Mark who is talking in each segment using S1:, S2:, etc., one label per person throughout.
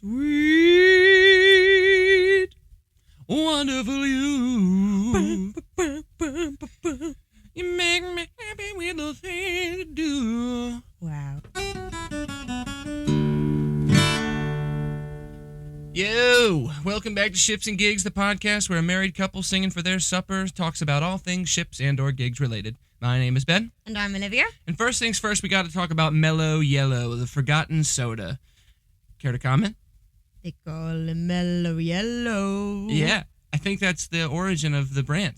S1: Sweet, wonderful you. You make me happy with the things you do.
S2: Wow.
S1: Yo, welcome back to Ships and Gigs, the podcast where a married couple singing for their supper talks about all things ships and or gigs related. My name is Ben.
S2: And I'm Olivia.
S1: And first things first, we got to talk about Mellow Yellow, the forgotten soda. Care to comment?
S2: They call it Mellow Yellow.
S1: Yeah, I think that's the origin of the brand.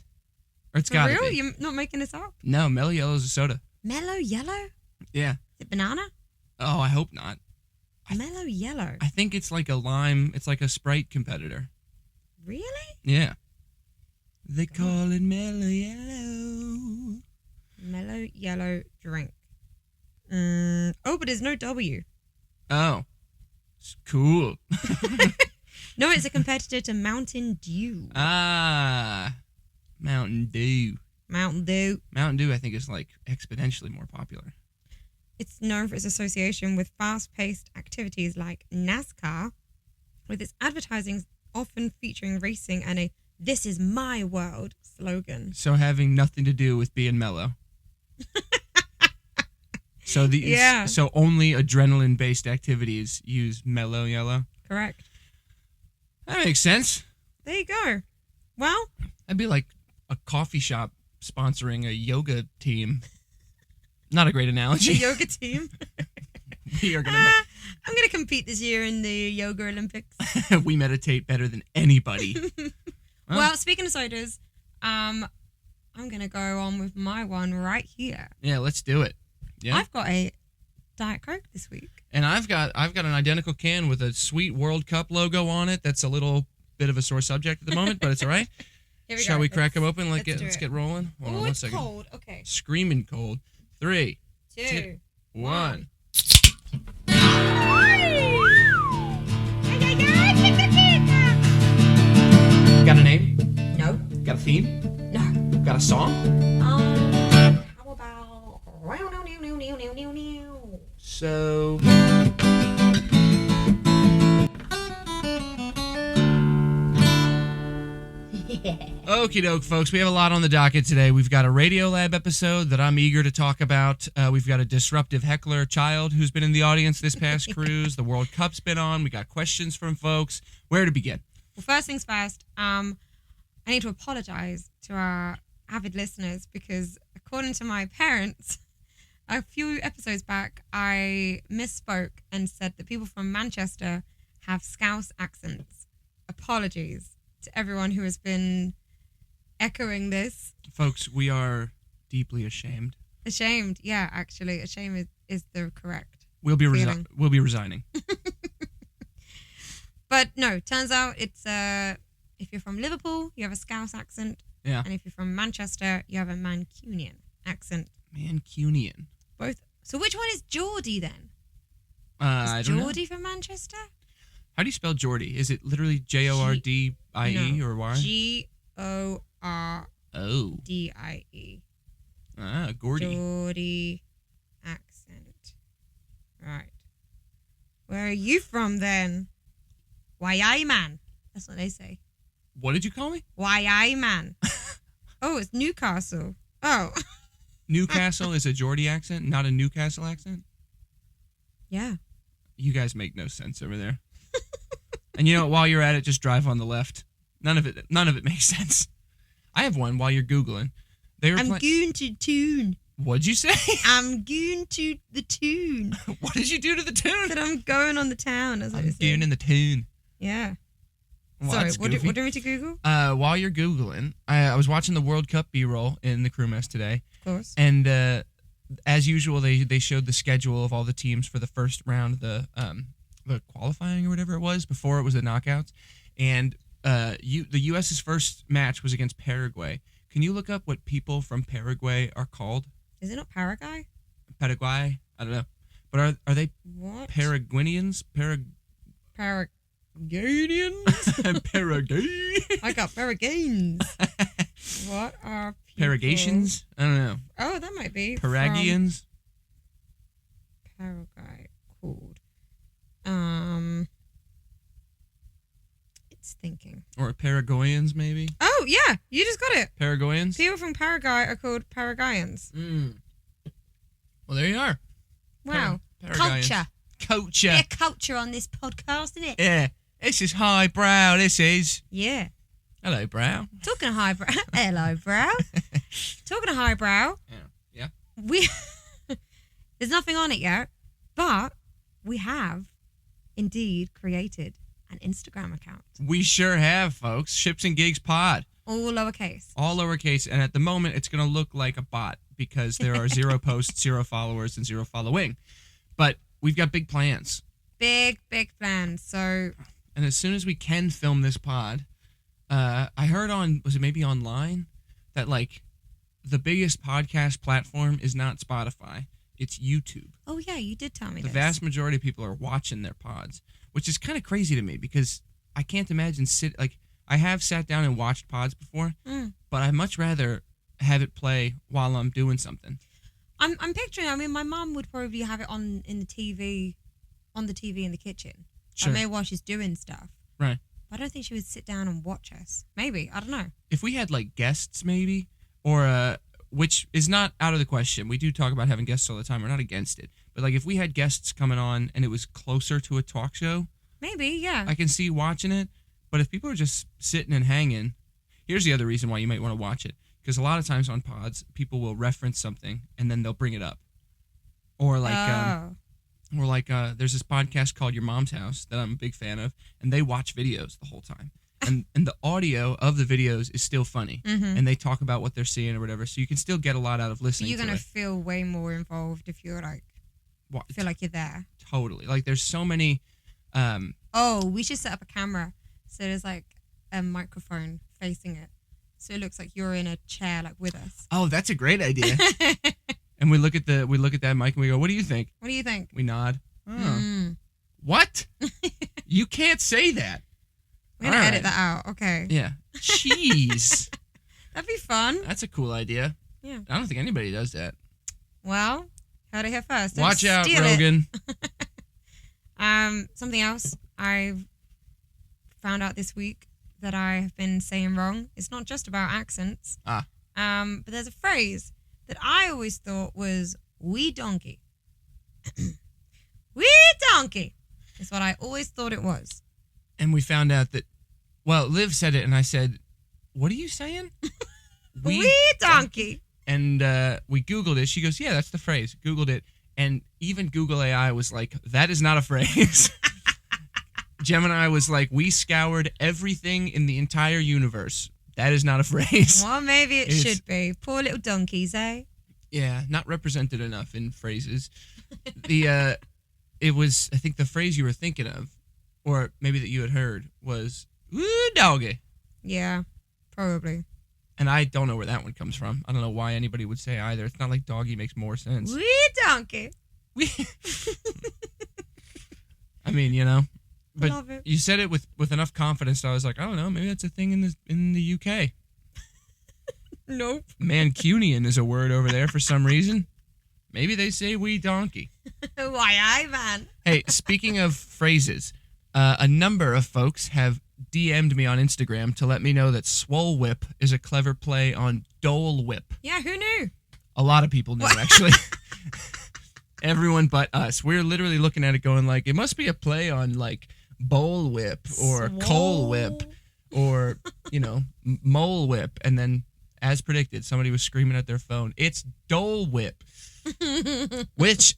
S1: Or it's got to be.
S2: For real? You're not making this up?
S1: No, Mellow Yellow is a soda.
S2: Mellow Yellow?
S1: Yeah.
S2: Is it banana?
S1: Oh, I hope not.
S2: Mellow Yellow.
S1: I think it's like a lime. It's like a Sprite competitor.
S2: Really?
S1: Yeah. They call it Mellow Yellow.
S2: Mellow Yellow drink. Oh, but there's no W.
S1: Oh. It's cool.
S2: No, it's a competitor to Mountain Dew.
S1: Ah. Mountain Dew.
S2: Mountain Dew.
S1: Mountain Dew, I think, is like exponentially more popular.
S2: It's known for its association with fast-paced activities like NASCAR, with its advertising often featuring racing and a "This is my world" slogan.
S1: So having nothing to do with being mellow. So only adrenaline-based activities use Mellow Yellow.
S2: Correct.
S1: That makes sense.
S2: There you go. Well,
S1: That'd be like a coffee shop sponsoring a yoga team. Not a great analogy.
S2: the yoga team.
S1: We are gonna.
S2: I'm gonna compete this year in the yoga Olympics.
S1: We meditate better than anybody.
S2: Well, speaking of sodas, I'm gonna go on with my one right here.
S1: Yeah, let's do it. Yeah.
S2: I've got a Diet Coke this week,
S1: And I've got an identical can with a sweet World Cup logo on it. That's a little bit of a sore subject at the moment, but it's all right.
S2: Here we
S1: Shall
S2: go.
S1: we crack them open?
S2: let's
S1: Let's get rolling. Hold on one
S2: it's
S1: second.
S2: cold. Okay.
S1: Screaming cold. 3,
S2: 2,
S1: 1. Got a name?
S2: No.
S1: Got a theme?
S2: No.
S1: Got a song?
S2: How about?
S1: So. Okie doke, folks. We have a lot on the docket today. We've got a Radiolab episode that I'm eager to talk about. We've got a disruptive heckler child who's been in the audience this past cruise. The World Cup's been on. We got questions from folks. Where to begin?
S2: Well, first things first. I need to apologize to our avid listeners because, according to my parents, a few episodes back, I misspoke and said that people from Manchester have Scouse accents. Apologies to everyone who has been echoing this.
S1: Folks, we are deeply ashamed.
S2: Ashamed. Yeah, actually, ashamed is the correct
S1: We'll be
S2: feeling.
S1: resigning.
S2: But no, turns out it's if you're from Liverpool, you have a Scouse accent.
S1: Yeah.
S2: And if you're from Manchester, you have a Mancunian accent.
S1: Mancunian.
S2: Both. So which one is Geordie then?
S1: I
S2: Is
S1: don't know.
S2: Geordie from Manchester?
S1: How do you spell Geordie? Is it literally Jordie or Y?
S2: Gordie.
S1: Ah, Gordy.
S2: Geordie accent. Right. Where are you from then? Why man? That's what they say.
S1: What did you call me?
S2: Why man? Oh, it's Newcastle. Oh.
S1: Newcastle is a Geordie accent, not a Newcastle accent?
S2: Yeah.
S1: You guys make no sense over there. And you know, while you're at it, just drive on the left. None of it makes sense. I have one while you're Googling.
S2: I'm going to tune.
S1: What'd you say?
S2: I'm going to the tune.
S1: What did you do to the tune?
S2: That I'm going on the town. As
S1: I'm doing in the tune.
S2: Yeah.
S1: Well,
S2: Sorry,
S1: that's
S2: what do
S1: goofy.
S2: you want me to Google?
S1: While you're Googling, I was watching the World Cup B-roll in the crew mess today.
S2: Of course.
S1: And as usual, they showed the schedule of all the teams for the first round, the qualifying or whatever it was, before it was the knockouts. And the U.S.'s first match was against Paraguay. Can you look up what people from Paraguay are called?
S2: Is it not Paraguay?
S1: Paraguay? I don't know. But are they
S2: What?
S1: Paraguayans?
S2: Paraguayans?
S1: Paraguay?
S2: I got Paraguayans. What are people?
S1: Paragations? I don't know.
S2: Oh, that might be.
S1: Paraguayans?
S2: Paraguay called. thinking.
S1: Or Paraguayans, maybe?
S2: Oh, yeah. You just got it.
S1: Paraguayans?
S2: People from Paraguay are called Paraguayans.
S1: Well, there you are.
S2: Wow.
S1: Culture.
S2: Yeah, culture on this podcast, isn't it?
S1: Yeah. This is highbrow, this is.
S2: Yeah.
S1: Hello, brow.
S2: Talking of highbrow. Hello, brow. Talking of highbrow.
S1: Yeah.
S2: There's nothing on it yet, but we have indeed created an Instagram account.
S1: We sure have, folks. Ships and Gigs Pod.
S2: All lowercase.
S1: All lowercase. And at the moment, it's going to look like a bot because there are 0 posts, 0 followers, and 0 following. But we've got big plans.
S2: Big plans. So...
S1: And as soon as we can film this pod, I heard was it maybe online, that like the biggest podcast platform is not Spotify, it's YouTube.
S2: Oh yeah, you did tell me
S1: The
S2: this.
S1: vast majority of people are watching their pods, which is kind of crazy to me because I can't imagine I have sat down and watched pods before, but I'd much rather have it play while I'm doing something.
S2: I'm picturing. I mean, my mum would probably have it on the TV in the kitchen.
S1: Sure.
S2: Maybe while she's doing stuff.
S1: Right.
S2: But I don't think she would sit down and watch us. Maybe. I don't know.
S1: If we had like guests maybe, or which is not out of the question. We do talk about having guests all the time. We're not against it. But like if we had guests coming on and it was closer to a talk show.
S2: Maybe, yeah.
S1: I can see watching it. But if people are just sitting and hanging, here's the other reason why you might want to watch it. Because a lot of times on pods, people will reference something and then they'll bring it up. Or like... there's this podcast called Your Mom's House that I'm a big fan of, and they watch videos the whole time. And the audio of the videos is still funny.
S2: Mm-hmm.
S1: And they talk about what they're seeing or whatever, so you can still get a lot out of listening to it.
S2: You're going to feel way more involved if you're like, feel like you're there.
S1: Totally. Like there's so many...
S2: we should set up a camera so there's like a microphone facing it. So it looks like you're in a chair like with us.
S1: Oh, that's a great idea. And we look at that mic and we go, "What do you think?"
S2: What do you think?
S1: We nod. Oh. What? You can't say that.
S2: We're going to edit that out. Okay.
S1: Yeah. Jeez.
S2: That'd be fun.
S1: That's a cool idea.
S2: Yeah.
S1: I don't think anybody does that.
S2: Well, heard it here first.
S1: Watch out, Rogan.
S2: Something else I've found out this week that I have been saying wrong. It's not just about accents. But there's a phrase that I always thought was "wee donkey." Wee donkey is what I always thought it was.
S1: And we found out that, well, Liv said it, and I said, "What are you saying?"
S2: Wee donkey.
S1: And we Googled it. She goes, "Yeah, that's the phrase." Googled it, and even Google AI was like, "That is not a phrase." Gemini was like, "We scoured everything in the entire universe. That is not a phrase."
S2: Well, maybe it should be. Poor little donkeys, eh?
S1: Yeah, not represented enough in phrases. It was, I think the phrase you were thinking of, or maybe that you had heard, was "woo doggy."
S2: Yeah, probably.
S1: And I don't know where that one comes from. I don't know why anybody would say either. It's not like doggy makes more sense.
S2: Wee donkey.
S1: I mean, you know. But
S2: Love it.
S1: You said it with enough confidence that I was like, I don't know, maybe that's a thing in the UK.
S2: Nope.
S1: Mancunian is a word over there for some reason. Maybe they say "wee donkey."
S2: Why, aye, man.
S1: Hey, speaking of phrases, a number of folks have DM'd me on Instagram to let me know that swole whip is a clever play on Dole Whip.
S2: Yeah, who knew?
S1: A lot of people knew, actually. Everyone but us. We're literally looking at it going like, it must be a play on like Bowl Whip or Coal Whip or, Mole Whip. And then, as predicted, somebody was screaming at their phone, "It's Dole Whip." Which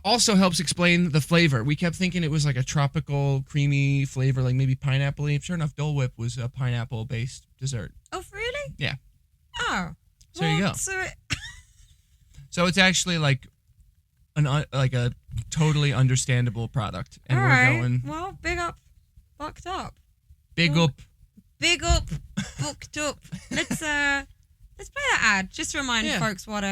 S1: also helps explain the flavor. We kept thinking it was like a tropical, creamy flavor, like maybe pineapple-y. Sure enough, Dole Whip was a pineapple-based dessert.
S2: Oh, really?
S1: Yeah.
S2: Oh.
S1: So there you go. So it's actually like a totally understandable product. And
S2: all
S1: we're
S2: right.
S1: going...
S2: Well, big up, Bucked Up.
S1: Big up, Bucked
S2: Up. Let's play that ad just to remind folks what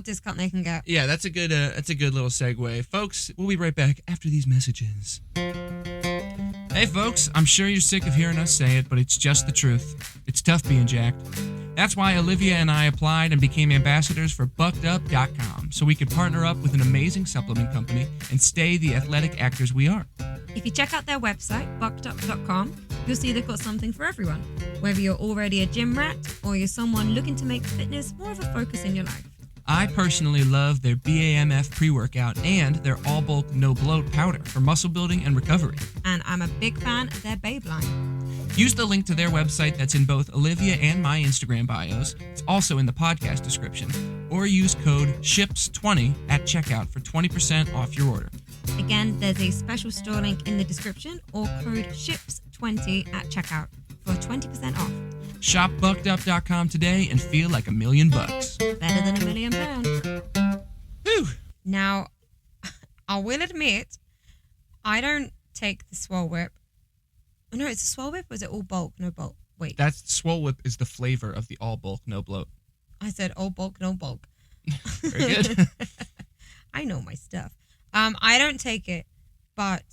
S2: discount they can get.
S1: Yeah, that's a good little segue, folks. We'll be right back after these messages. Hey, folks, I'm sure you're sick of hearing us say it, but it's just the truth. It's tough being jacked. That's why Olivia and I applied and became ambassadors for BuckedUp.com, so we could partner up with an amazing supplement company and stay the athletic actors we are.
S2: If you check out their website, BuckedUp.com, You'll see they've got something for everyone, whether you're already a gym rat or you're someone looking to make fitness more of a focus in your life.
S1: I personally love their BAMF pre-workout and their all-bulk no-bloat powder for muscle building and recovery.
S2: And I'm a big fan of their Babe line.
S1: Use the link to their website that's in both Olivia and my Instagram bios. It's also in the podcast description. Or use code SHIPS20 at checkout for 20% off your order.
S2: Again, there's a special store link in the description or code SHIPS20 at checkout for 20% off.
S1: Shop BuckedUp.com today and feel like $1 million.
S2: Better than £1 million.
S1: Whew.
S2: Now, I will admit, I don't take the Swole Whip. No, it's a Swole Whip or is it all bulk, no bulk? Wait.
S1: That's Swole Whip is the flavor of the all bulk, no bloat.
S2: I said all bulk, no bulk.
S1: Very good.
S2: I know my stuff. I don't take it, but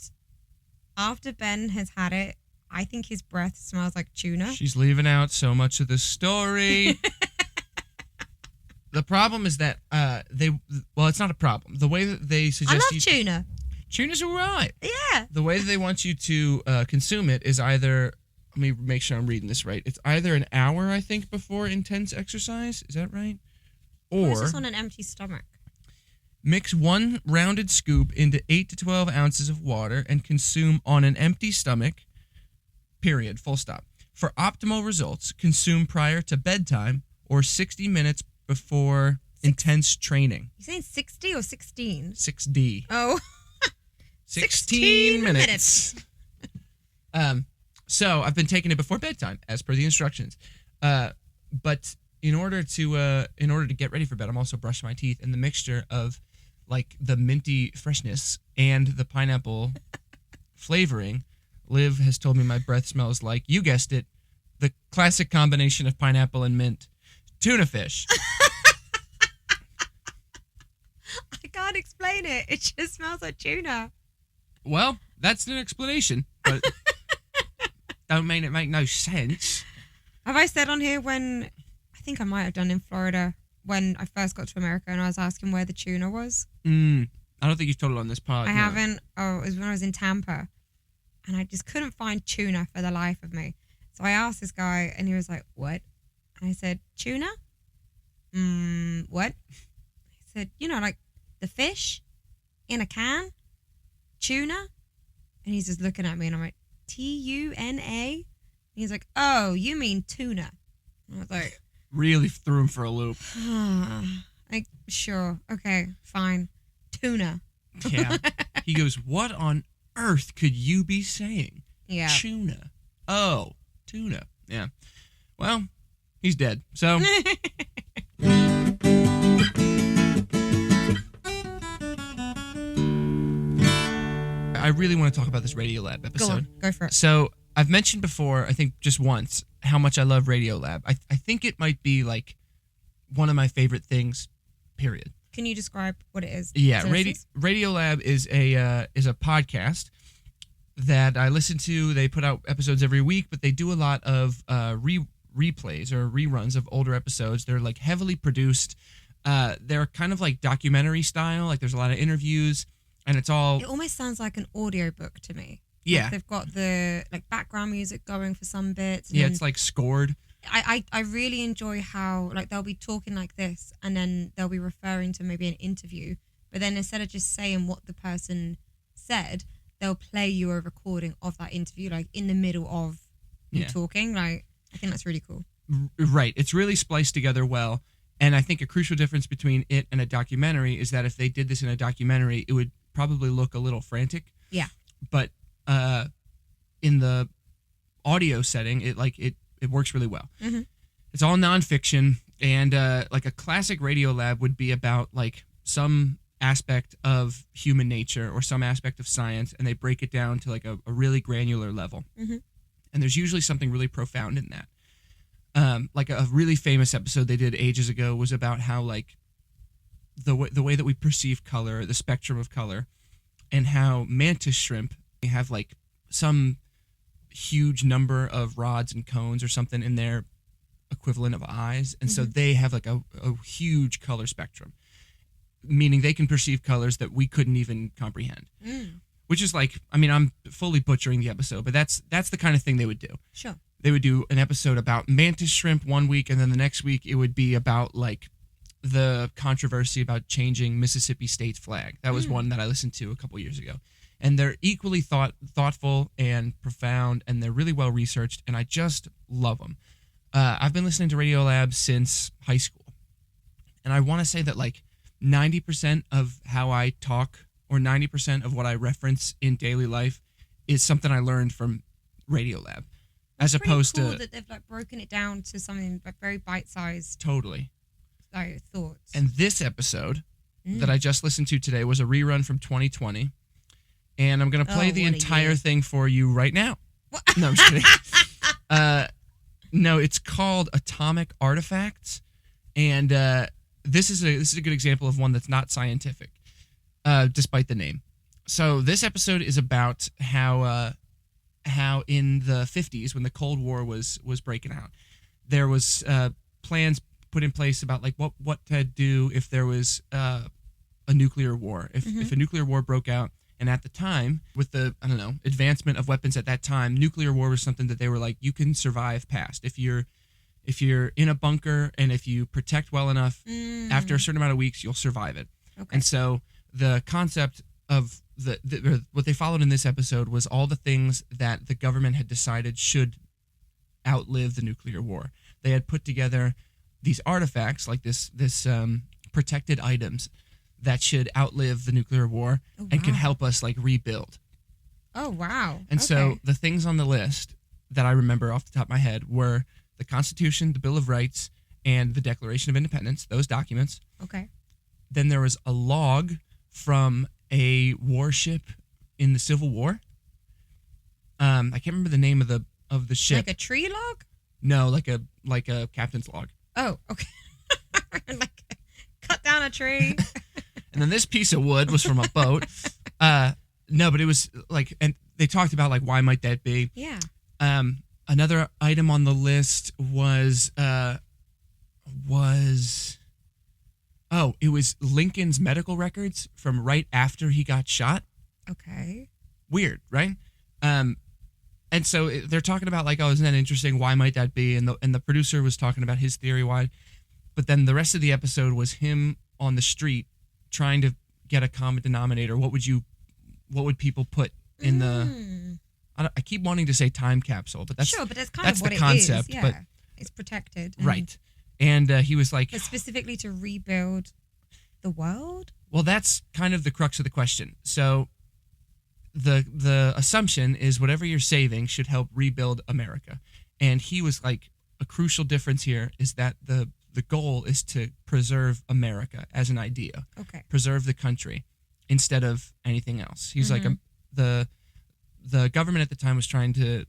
S2: after Ben has had it, I think his breath smells like tuna.
S1: She's leaving out so much of the story. The problem is that it's not a problem. The way that they suggest
S2: I love tuna.
S1: Tuna's all right.
S2: Yeah.
S1: The way that they want you to consume it is either, let me make sure I'm reading this right. It's either an hour, I think, before intense exercise. Is that right? Or
S2: it's just on an empty stomach.
S1: Mix 1 rounded scoop into 8 to 12 ounces of water and consume on an empty stomach, period, full stop. For optimal results, consume prior to bedtime or 60 minutes before intense training.
S2: You saying 60 or 16?
S1: 6D.
S2: Oh.
S1: 16 minutes. So I've been taking it before bedtime, as per the instructions. But in order to get ready for bed, I'm also brushing my teeth, and the mixture of like the minty freshness and the pineapple flavoring, Liv has told me my breath smells like, you guessed it, the classic combination of pineapple and mint, tuna fish.
S2: I can't explain it. It just smells like tuna.
S1: Well, that's an explanation, but don't mean it make no sense.
S2: Have I said on here when, I think I might have done in Florida, when I first got to America and I was asking where the tuna was?
S1: I don't think you've told it on this pod.
S2: I
S1: no.
S2: haven't. Oh, it was when I was in Tampa. And I just couldn't find tuna for the life of me. So I asked this guy and he was like, what? And I said, tuna? What? He said, like the fish in a can? Tuna? And he's just looking at me and I'm like, Tuna? And he's like, oh, you mean tuna. And I was like,
S1: really threw him for a loop.
S2: like, sure. Okay, fine. Tuna.
S1: Yeah. He goes, what on earth could you be saying?
S2: Yeah.
S1: Tuna. Oh, tuna. Yeah. Well, he's dead. So. I really want to talk about this Radiolab episode.
S2: Go on. Go for it.
S1: So I've mentioned before, I think just once, how much I love Radiolab. I think it might be like one of my favorite things, period.
S2: Can you describe what it is?
S1: Yeah, Radiolab is a podcast that I listen to. They put out episodes every week, but they do a lot of replays or reruns of older episodes. They're like heavily produced. They're kind of like documentary style. Like there's a lot of interviews, and it's all.
S2: It almost sounds like an audiobook to me.
S1: Yeah,
S2: like they've got the background music going for some bits.
S1: Yeah, it's like scored.
S2: I really enjoy how like they'll be talking like this and then they'll be referring to maybe an interview, but then instead of just saying what the person said, they'll play you a recording of that interview like in the middle of you talking. Like I think that's really cool.
S1: Right. It's really spliced together well. And I think a crucial difference between it and a documentary is that if they did this in a documentary, it would probably look a little frantic.
S2: Yeah.
S1: But in the audio setting, it works really well. Mm-hmm. It's all nonfiction, and like a classic Radiolab would be about like some aspect of human nature or some aspect of science, and they break it down to like a really granular level. Mm-hmm. And there's usually something really profound in that. Like a really famous episode they did ages ago was about how like the way that we perceive color, the spectrum of color, and how mantis shrimp have like some huge number of rods and cones or something in their equivalent of eyes, and so they have like a huge color spectrum, meaning they can perceive colors that we couldn't even comprehend. which is like, I mean, I'm fully butchering the episode, but that's the kind of thing they would do.
S2: Sure.
S1: They would do an episode about mantis shrimp one week, and then the next week it would be about like the controversy about changing Mississippi State's flag. That was one that I listened to a couple years ago. And they're equally thoughtful and profound, and they're really well researched, and I just love them. I've been listening to Radiolab since high school, and I want to say that like 90% of how I talk or 90% of what I reference in daily life is something I learned from Radiolab, as opposed
S2: cool
S1: to
S2: that they've like broken it down to something like very bite-sized.
S1: Totally.
S2: Like thoughts.
S1: And this episode that I just listened to today was a rerun from 2020. And I'm going to play the entire thing for you right now.
S2: What?
S1: No, I'm just kidding. No, it's called Atomic Artifacts. And this is a good example of one that's not scientific, despite the name. So this episode is about how in the 50s, when the Cold War was breaking out, there was plans put in place about like what to do if there was a nuclear war. If a nuclear war broke out. And at the time, with the, advancement of weapons at that time, nuclear war was something that they were like, you can survive past. If you're in a bunker and if you protect well enough, after a certain amount of weeks, you'll survive it. Okay. And so the concept of what they followed in this episode was all the things that the government had decided should outlive the nuclear war. They had put together these artifacts, like this protected items that should outlive the nuclear war and can help us like rebuild.
S2: Oh, wow.
S1: And so the things on the list that I remember off the top of my head were the Constitution, the Bill of Rights, and the Declaration of Independence, those documents.
S2: Okay.
S1: Then there was a log from a warship in the Civil War. I can't remember the name of the ship.
S2: Like a tree log?
S1: No, like a captain's log.
S2: Oh, okay. Like cut down a tree.
S1: And then this piece of wood was from a boat. No, but it was like, and they talked about like, why might that be?
S2: Yeah.
S1: Another item on the list was it was Lincoln's medical records from right after he got shot.
S2: Okay.
S1: Weird, right? And so they're talking about like, oh, isn't that interesting? Why might that be? And the producer was talking about his theory why. But then the rest of the episode was him on the street trying to get a common denominator. What would people put in the? I keep wanting to say time capsule, but that's
S2: sure. But that's kind
S1: that's
S2: of what
S1: the
S2: it
S1: concept.
S2: is. Yeah.
S1: But
S2: It's protected.
S1: Right. And he was like,
S2: but specifically to rebuild the world.
S1: Well, that's kind of the crux of the question. So the assumption is whatever you're saving should help rebuild America. And he was like, a crucial difference here is that the goal is to preserve America as an idea.
S2: Okay.
S1: Preserve the country instead of anything else. He's like, the government at the time was trying to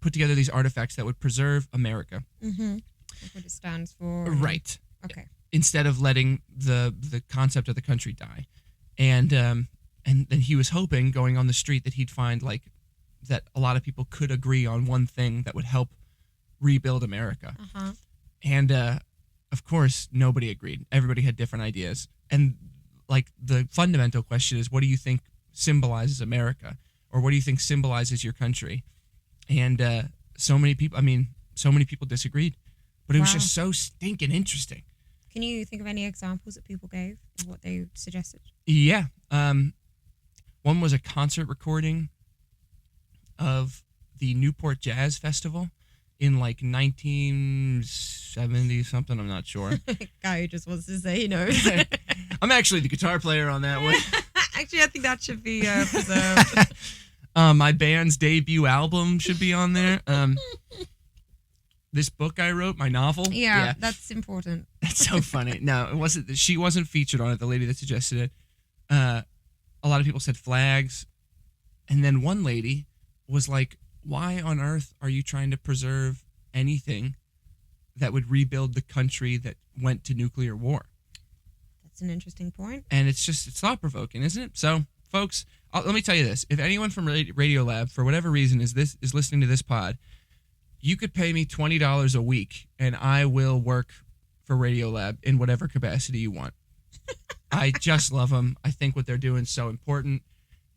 S1: put together these artifacts that would preserve America.
S2: Mm-hmm. That's what it stands for.
S1: Right.
S2: Okay.
S1: Instead of letting the concept of the country die. And then he was hoping going on the street that he'd find like that a lot of people could agree on one thing that would help rebuild America.
S2: Uh-huh.
S1: And of course, nobody agreed. Everybody had different ideas. And like the fundamental question is, what do you think symbolizes America? Or what do you think symbolizes your country? And so many people disagreed. But it was just so stinking interesting.
S2: Can you think of any examples that people gave of what they suggested?
S1: Yeah. One was a concert recording of the Newport Jazz Festival in like 1970 something. I'm not sure.
S2: Guy who just wants to say he knows.
S1: I'm actually the guitar player on that one.
S2: Actually, I think that should be preserved.
S1: My band's debut album should be on there. This book I wrote, my novel.
S2: Yeah, that's important.
S1: That's so funny. No, it wasn't. She wasn't featured on it. The lady that suggested it. A lot of people said flags, and then one lady was like, "Why on earth are you trying to preserve anything that would rebuild the country that went to nuclear war?"
S2: That's an interesting point.
S1: And it's thought provoking, isn't it? So, folks, let me tell you this: if anyone from Radiolab, for whatever reason, is listening to this pod, you could pay me $20 a week, and I will work for Radiolab in whatever capacity you want. I just love them. I think what they're doing is so important,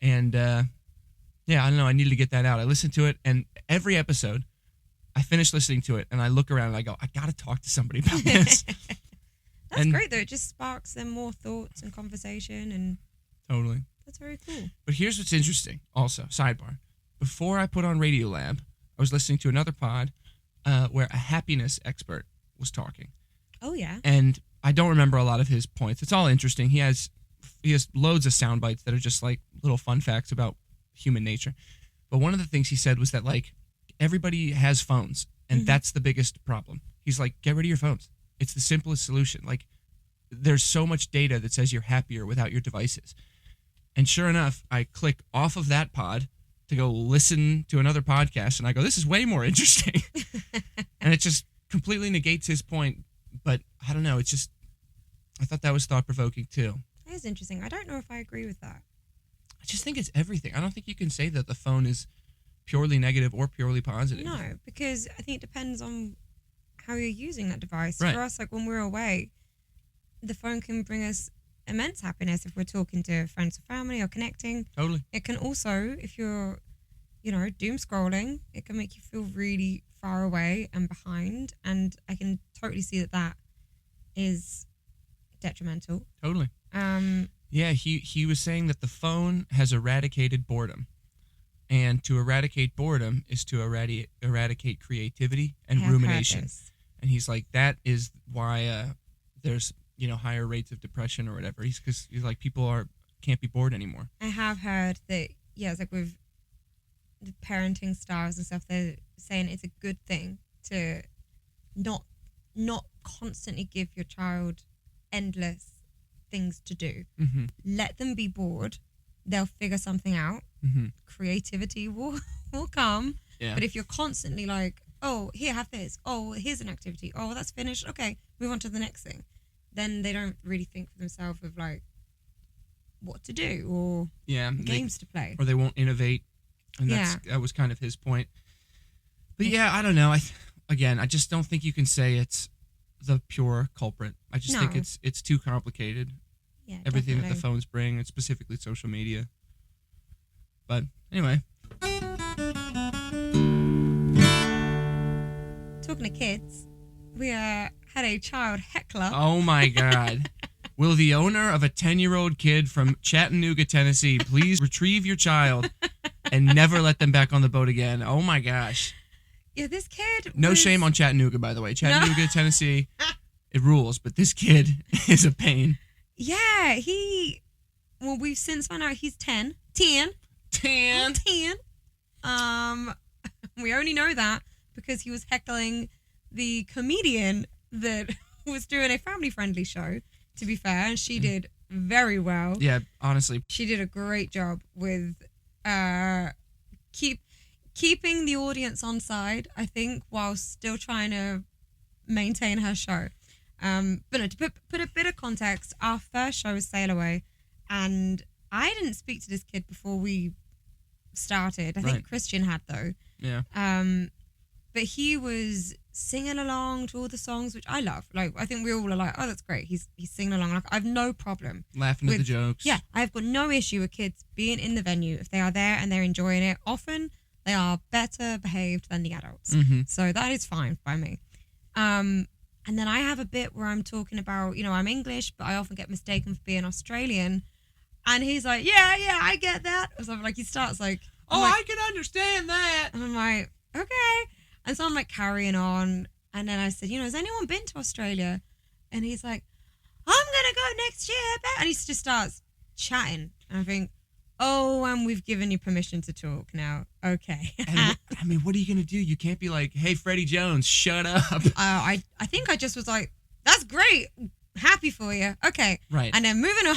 S1: And yeah, I don't know. I needed to get that out. I listened to it, and every episode, I finish listening to it, and I look around and I go, I got to talk to somebody about this.
S2: That's great, though. It just sparks them more thoughts and conversation, and
S1: totally.
S2: That's very cool.
S1: But here's what's interesting. Also, sidebar. Before I put on Radiolab, I was listening to another pod where a happiness expert was talking.
S2: Oh, yeah.
S1: And I don't remember a lot of his points. It's all interesting. He has loads of sound bites that are just like little fun facts about human nature. But one of the things he said was that like everybody has phones, and that's the biggest problem. He's like, get rid of your phones. It's the simplest solution. Like, there's so much data that says you're happier without your devices. And sure enough, I click off of that pod to go listen to another podcast, and I go, this is way more interesting. And it just completely negates his point. But I don't know. It's just, I thought that was thought-provoking too.
S2: That is interesting. I don't know if I agree with that.
S1: I just think it's everything. I don't think you can say that the phone is purely negative or purely positive.
S2: No, because I think it depends on how you're using that device.
S1: Right.
S2: For us, like when we're away, the phone can bring us immense happiness if we're talking to friends or family or connecting.
S1: Totally.
S2: It can also, if you're, doom scrolling, it can make you feel really far away and behind. And I can totally see that is detrimental.
S1: Totally. Yeah, he was saying that the phone has eradicated boredom. And to eradicate boredom is to eradicate creativity and rumination. And he's like, that is why there's, higher rates of depression or whatever. He's like, people can't be bored anymore.
S2: I have heard that, it's like with the parenting styles and stuff, they're saying it's a good thing to not constantly give your child endless things to do.
S1: Mm-hmm.
S2: Let them be bored. They'll figure something out.
S1: Mm-hmm.
S2: Creativity will come.
S1: Yeah.
S2: But if you're constantly like, oh, here, have this. Oh, here's an activity. Oh, that's finished. Okay, move on to the next thing. Then they don't really think for themselves of like what to do or games to play.
S1: Or they won't innovate. And that was kind of his point. But yeah, I don't know. I just don't think you can say it's the pure culprit. I just think it's too complicated.
S2: Yeah,
S1: everything
S2: definitely.
S1: that the phones bring, and specifically social media. But anyway.
S2: Talking to kids, we had a child heckler.
S1: Oh my God. Will the owner of a 10-year-old kid from Chattanooga, Tennessee, please retrieve your child and never let them back on the boat again? Oh my gosh.
S2: Yeah, this kid
S1: No shame on Chattanooga, by the way. Chattanooga, Tennessee, it rules, but this kid is a pain.
S2: Yeah, we've since found out he's 10. 10.
S1: 10.
S2: 10. We only know that because he was heckling the comedian that was doing a family-friendly show, to be fair, and she did very well.
S1: Yeah, honestly.
S2: She did a great job with keeping the audience on side, I think, while still trying to maintain her show. But no, to put a bit of context, our first show was Sail Away, and I didn't speak to this kid before we started. I think Christian had, though.
S1: Yeah.
S2: But he was singing along to all the songs, which I love. Like, I think we all are like, oh, that's great. He's singing along. Like, I've no problem.
S1: Laughing at the jokes.
S2: Yeah, I've got no issue with kids being in the venue. If they are there and they're enjoying it, often they are better behaved than the adults.
S1: Mm-hmm.
S2: So that is fine by me. And then I have a bit where I'm talking about, I'm English, but I often get mistaken for being Australian. And he's like, yeah, I get that. Or something like, he starts like,
S1: I can understand that.
S2: And I'm like, okay. And so I'm like carrying on. And then I said, has anyone been to Australia? And he's like, I'm going to go next year. And he just starts chatting. And I think, and we've given you permission to talk now. Okay.
S1: And, I mean, what are you going to do? You can't be like, hey, Freddie Jones, shut up.
S2: I think I just was like, that's great. Happy for you. Okay.
S1: Right.
S2: And then moving on.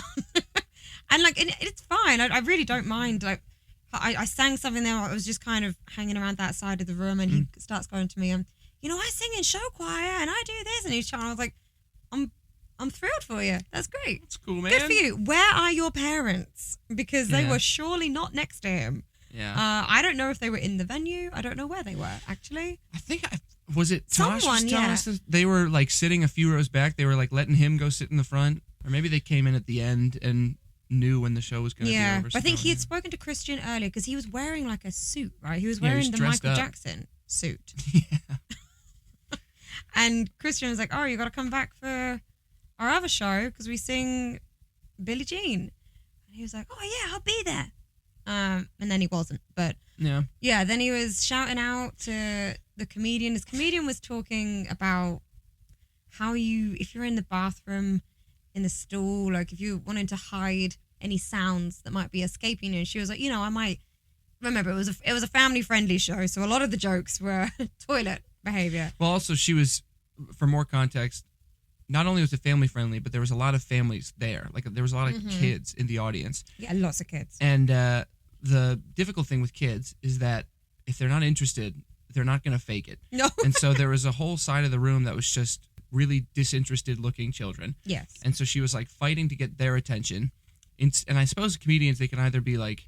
S2: And like, it's fine. I really don't mind. Like, I sang something there. I was just kind of hanging around that side of the room, and he starts going to me, I sing in show choir and I do this, and he's trying. I was like, I'm thrilled for you. That's great.
S1: That's cool, man.
S2: Good for you. Where are your parents? Because they were surely not next to him.
S1: Yeah.
S2: I don't know if they were in the venue. I don't know where they were, actually.
S1: I think was it Tosh
S2: Someone,
S1: was telling us that they were like sitting a few rows back. They were like letting him go sit in the front, or maybe they came in at the end and knew when the show was going to be over.
S2: But I think he had
S1: yeah.
S2: spoken to Christian earlier because he was wearing like a suit, right? He was
S1: Yeah, he
S2: wearing
S1: was
S2: the
S1: dressed
S2: Michael
S1: up.
S2: Jackson suit.
S1: Yeah.
S2: And Christian was like, "Oh, you got to come back for our other show because we sing Billie Jean." And he was like, "Oh yeah, I'll be there." And then he wasn't. But yeah, then he was shouting out to the comedian. This comedian was talking about how if you're in the bathroom, in the stool, like if you wanted to hide any sounds that might be escaping you. And she was like, I might remember it was a family friendly show, so a lot of the jokes were toilet behavior.
S1: Well, also she was, for more context, not only was it family friendly, but there was a lot of families there. Like there was a lot of kids in the audience.
S2: Yeah, lots of kids.
S1: And the difficult thing with kids is that if they're not interested, they're not going to fake it.
S2: No.
S1: And so there was a whole side of the room that was just really disinterested looking children.
S2: Yes.
S1: And so she was like fighting to get their attention. And I suppose comedians, they can either be like,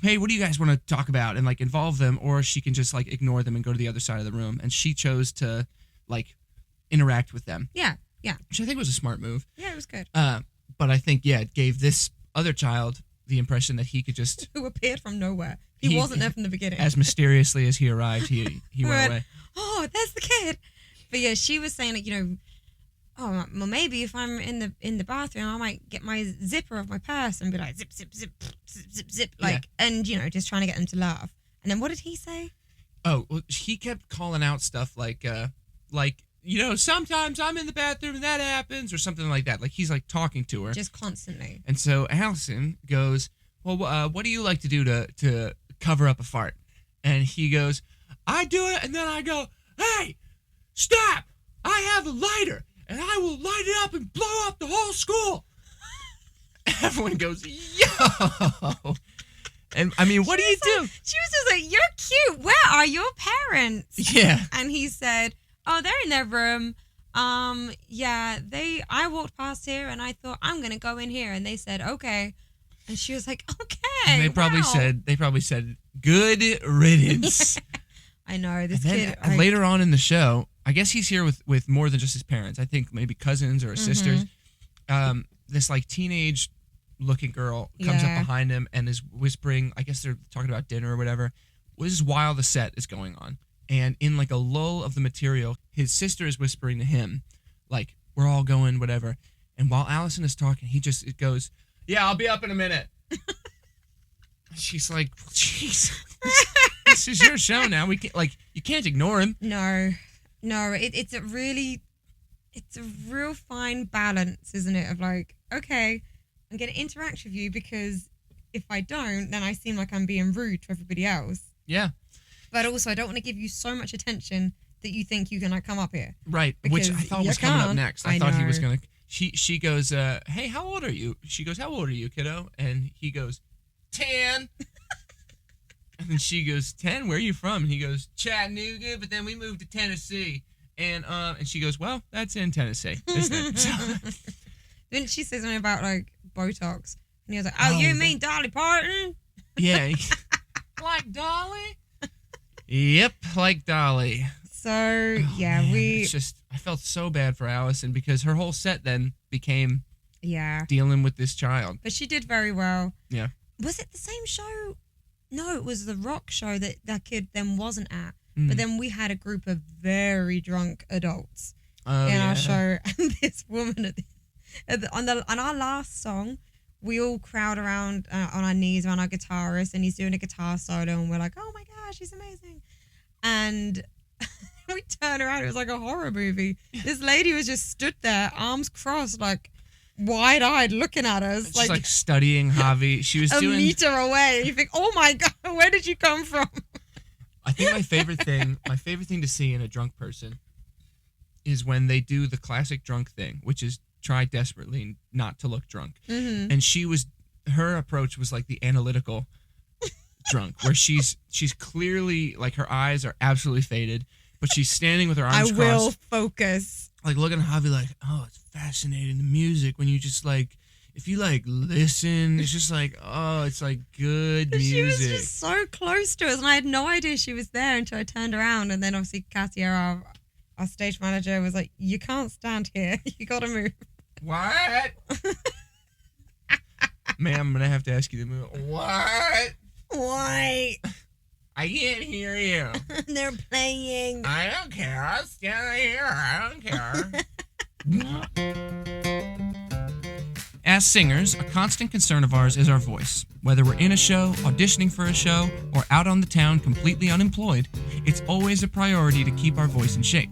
S1: hey, what do you guys want to talk about? And like involve them, or she can just like ignore them and go to the other side of the room. And she chose to like interact with them.
S2: Yeah, yeah.
S1: Which I think was a smart move.
S2: Yeah, it was good.
S1: But I think, it gave this other child the impression that he could just...
S2: Who appeared from nowhere. He wasn't there from the beginning.
S1: As mysteriously as he arrived, he went away.
S2: Oh, there's the kid. But yeah, she was saying like, oh, well, maybe if I'm in the bathroom, I might get my zipper of my purse and be like, zip, zip, zip, zip, zip, zip, like, and just trying to get them to laugh. And then what did he say?
S1: Oh, well, he kept calling out stuff like, sometimes I'm in the bathroom and that happens, or something like that. Like he's like talking to her.
S2: Just constantly.
S1: And so Allison goes, well, what do you like to do to cover up a fart? And he goes, I do it, and then I go, hey, stop! I have a lighter, and I will light it up and blow up the whole school. Everyone goes, yo! And I mean, what do you do?
S2: She was just like, you're cute. Where are your parents?
S1: Yeah.
S2: And he said, oh, they're in their room. I walked past here and I thought I'm going to go in here. And they said, okay. And she was like, okay.
S1: And they probably said, good riddance.
S2: I know. This
S1: then,
S2: kid.
S1: Later on in the show, I guess he's here with more than just his parents. I think maybe cousins or sisters. This like teenage looking girl comes up behind him and is whispering. I guess they're talking about dinner or whatever. This is while the set is going on. And in like a lull of the material, his sister is whispering to him, like, we're all going, whatever. And while Allison is talking, it goes, yeah, I'll be up in a minute. She's like, jeez, this is your show now. We can't, you can't ignore him.
S2: No, it's a real fine balance, isn't it? Of like, okay, I'm going to interact with you because if I don't, then I seem like I'm being rude to everybody else.
S1: Yeah.
S2: But also, I don't want to give you so much attention that you think you can like come up here.
S1: Right, which I thought was coming up next. I thought he was going to... She goes, hey, how old are you? She goes, how old are you, kiddo? And he goes, 10. And then she goes, 10? Where are you from? And he goes, Chattanooga, but then we moved to Tennessee. And she goes, well, that's in Tennessee, isn't it?
S2: Didn't she say something about like Botox? And he was like, oh you mean Dolly Parton?
S1: Yeah. Like Dolly? Yep, like Dolly.
S2: So,
S1: it's just, I felt so bad for Allison because her whole set then became dealing with this child.
S2: But she did very well.
S1: Yeah.
S2: Was it the same show? No, it was the rock show that kid then wasn't at. But then we had a group of very drunk adults in our show. And this woman on our last song, we all crowd around on our knees around our guitarist, and he's doing a guitar solo, and we're like, oh my gosh, he's amazing. And we turn around, it was like a horror movie. This lady was just stood there, arms crossed, like wide-eyed looking at us.
S1: Just like studying Javi. She was
S2: a
S1: doing...
S2: meter away. You think, oh my God, where did you come from?
S1: I think my favorite thing to see in a drunk person is when they do the classic drunk thing, which is try desperately not to look drunk. Mm-hmm. And her approach was like the analytical drunk, where she's clearly like her eyes are absolutely faded, but she's standing with her arms crossed.
S2: I will focus.
S1: Like looking at Javi like, oh, it's fascinating. The music, when you just like, if you like listen, it's just like, oh, it's like good music.
S2: She was just so close to us, and I had no idea she was there until I turned around. And then obviously Katia, our stage manager, was like, you can't stand here. You got to move.
S1: What? Ma'am, I'm gonna have to ask you to move. What?
S2: Why?
S1: I can't hear you.
S2: They're playing.
S1: I don't care. I'll stand here. I don't care. As singers, a constant concern of ours is our voice. Whether we're in a show, auditioning for a show, or out on the town completely unemployed, it's always a priority to keep our voice in shape.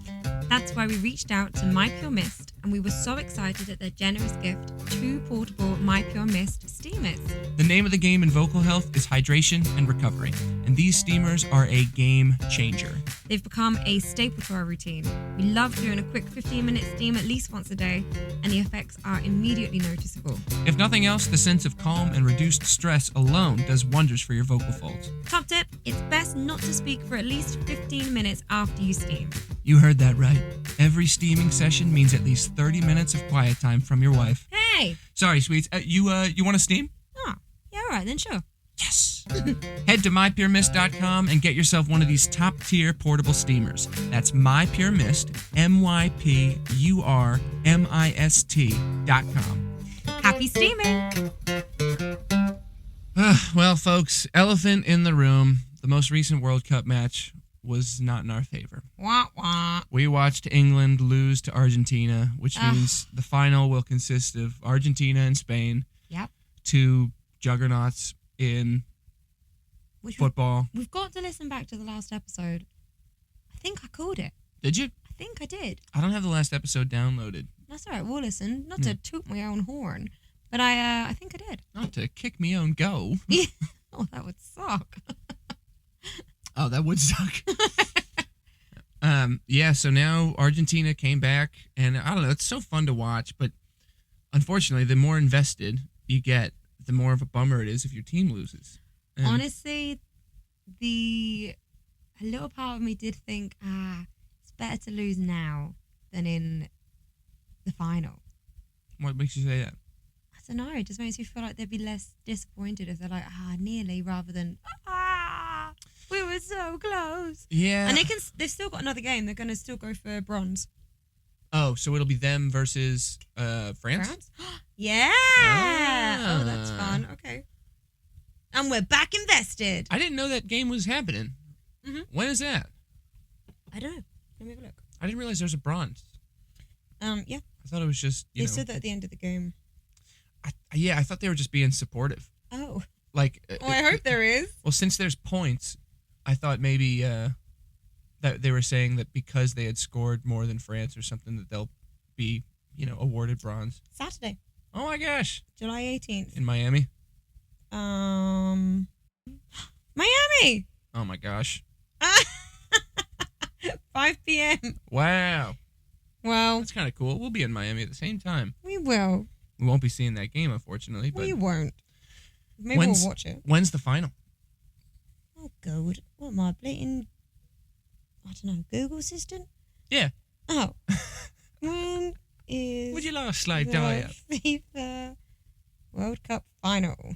S2: That's why we reached out to MyPurmist, and we were so excited at their generous gift, 2 portable MyPurmist steamers.
S1: The name of the game in vocal health is hydration and recovery, and these steamers are a game changer.
S2: They've become a staple to our routine. We love doing a quick 15-minute steam at least once a day, and the effects are immediately noticeable.
S1: If nothing else, the sense of calm and reduced stress alone does wonders for your vocal folds.
S2: Top tip, it's best not to speak for at least 15 minutes after you steam.
S1: You heard that right. Every steaming session means at least 30 minutes of quiet time from your wife.
S2: Hey!
S1: Sorry, sweets. You want to steam?
S2: Oh, yeah, all right then, sure.
S1: Yes! Head to mypuremist.com and get yourself one of these top-tier portable steamers. That's mypuremist, mypurmist.com.
S2: Happy steaming!
S1: Well, folks, elephant in the room. The most recent World Cup match was not in our favor.
S2: Wah, wah.
S1: We watched England lose to Argentina, which means the final will consist of Argentina and Spain.
S2: Yep.
S1: 2 juggernauts in football.
S2: We've got to listen back to the last episode. I think I called it.
S1: Did you?
S2: I think I did.
S1: I don't have the last episode downloaded.
S2: That's all right. We'll listen. Not to toot my own horn, but I think I did.
S1: Not to kick me own go.
S2: Oh, that would suck.
S1: Oh, that would suck. Yeah, so now Argentina came back, and I don't know, it's so fun to watch, but unfortunately, the more invested you get, the more of a bummer it is if your team loses. And
S2: honestly, a little part of me did think, it's better to lose now than in the final.
S1: What makes you say that?
S2: I don't know. It just makes me feel like they'd be less disappointed if they're like, nearly, rather than, we were so close.
S1: Yeah.
S2: And they've still got another game. They're going to still go for bronze.
S1: Oh, so it'll be them versus France?
S2: Yeah. Oh, that's fun. Okay. And we're back invested.
S1: I didn't know that game was happening.
S2: Mm-hmm.
S1: When is that?
S2: I don't know. Let me have a look.
S1: I didn't realize there's a bronze.
S2: Yeah.
S1: I thought it was just,
S2: They said that at the end of the game.
S1: I thought they were just being supportive.
S2: Oh.
S1: Like.
S2: I hope there is.
S1: Well, since there's points, I thought maybe that they were saying that because they had scored more than France or something, that they'll be, awarded bronze.
S2: Saturday.
S1: Oh my gosh.
S2: July 18th.
S1: In Miami?
S2: Miami.
S1: Oh my gosh.
S2: 5 p.m.
S1: Wow.
S2: Well,
S1: that's kind of cool. We'll be in Miami at the same time.
S2: We will.
S1: We won't be seeing that game, unfortunately. But
S2: we won't. Maybe we'll watch it.
S1: When's the final?
S2: Oh, God. What am I, blatant? I don't know. Google assistant?
S1: Yeah.
S2: Oh. When is
S1: Would you like a slide
S2: the
S1: diet?
S2: FIFA World Cup final?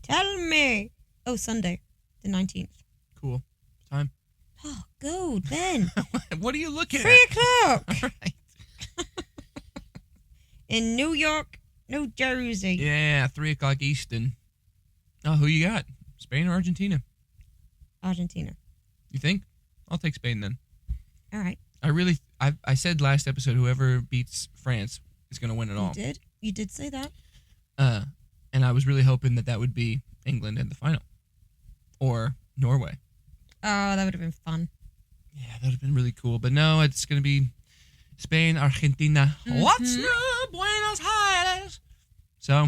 S2: Tell me. Oh, Sunday, the 19th.
S1: Cool. Time?
S2: Oh, good, Ben.
S1: What are you looking
S2: 3
S1: at?
S2: 3 o'clock.
S1: All right.
S2: In New York, New Jersey.
S1: Yeah, 3 o'clock Eastern. Oh, who you got? Spain or Argentina?
S2: Argentina.
S1: You think? I'll take Spain then.
S2: All right.
S1: I said last episode whoever beats France is going to win it all.
S2: You did say that.
S1: And I was really hoping that would be England in the final. Or Norway.
S2: Oh, that would have been fun.
S1: Yeah, that would have been really cool. But no, it's going to be Spain, Argentina.
S2: Mm-hmm.
S1: What's new, Buenos Aires? So,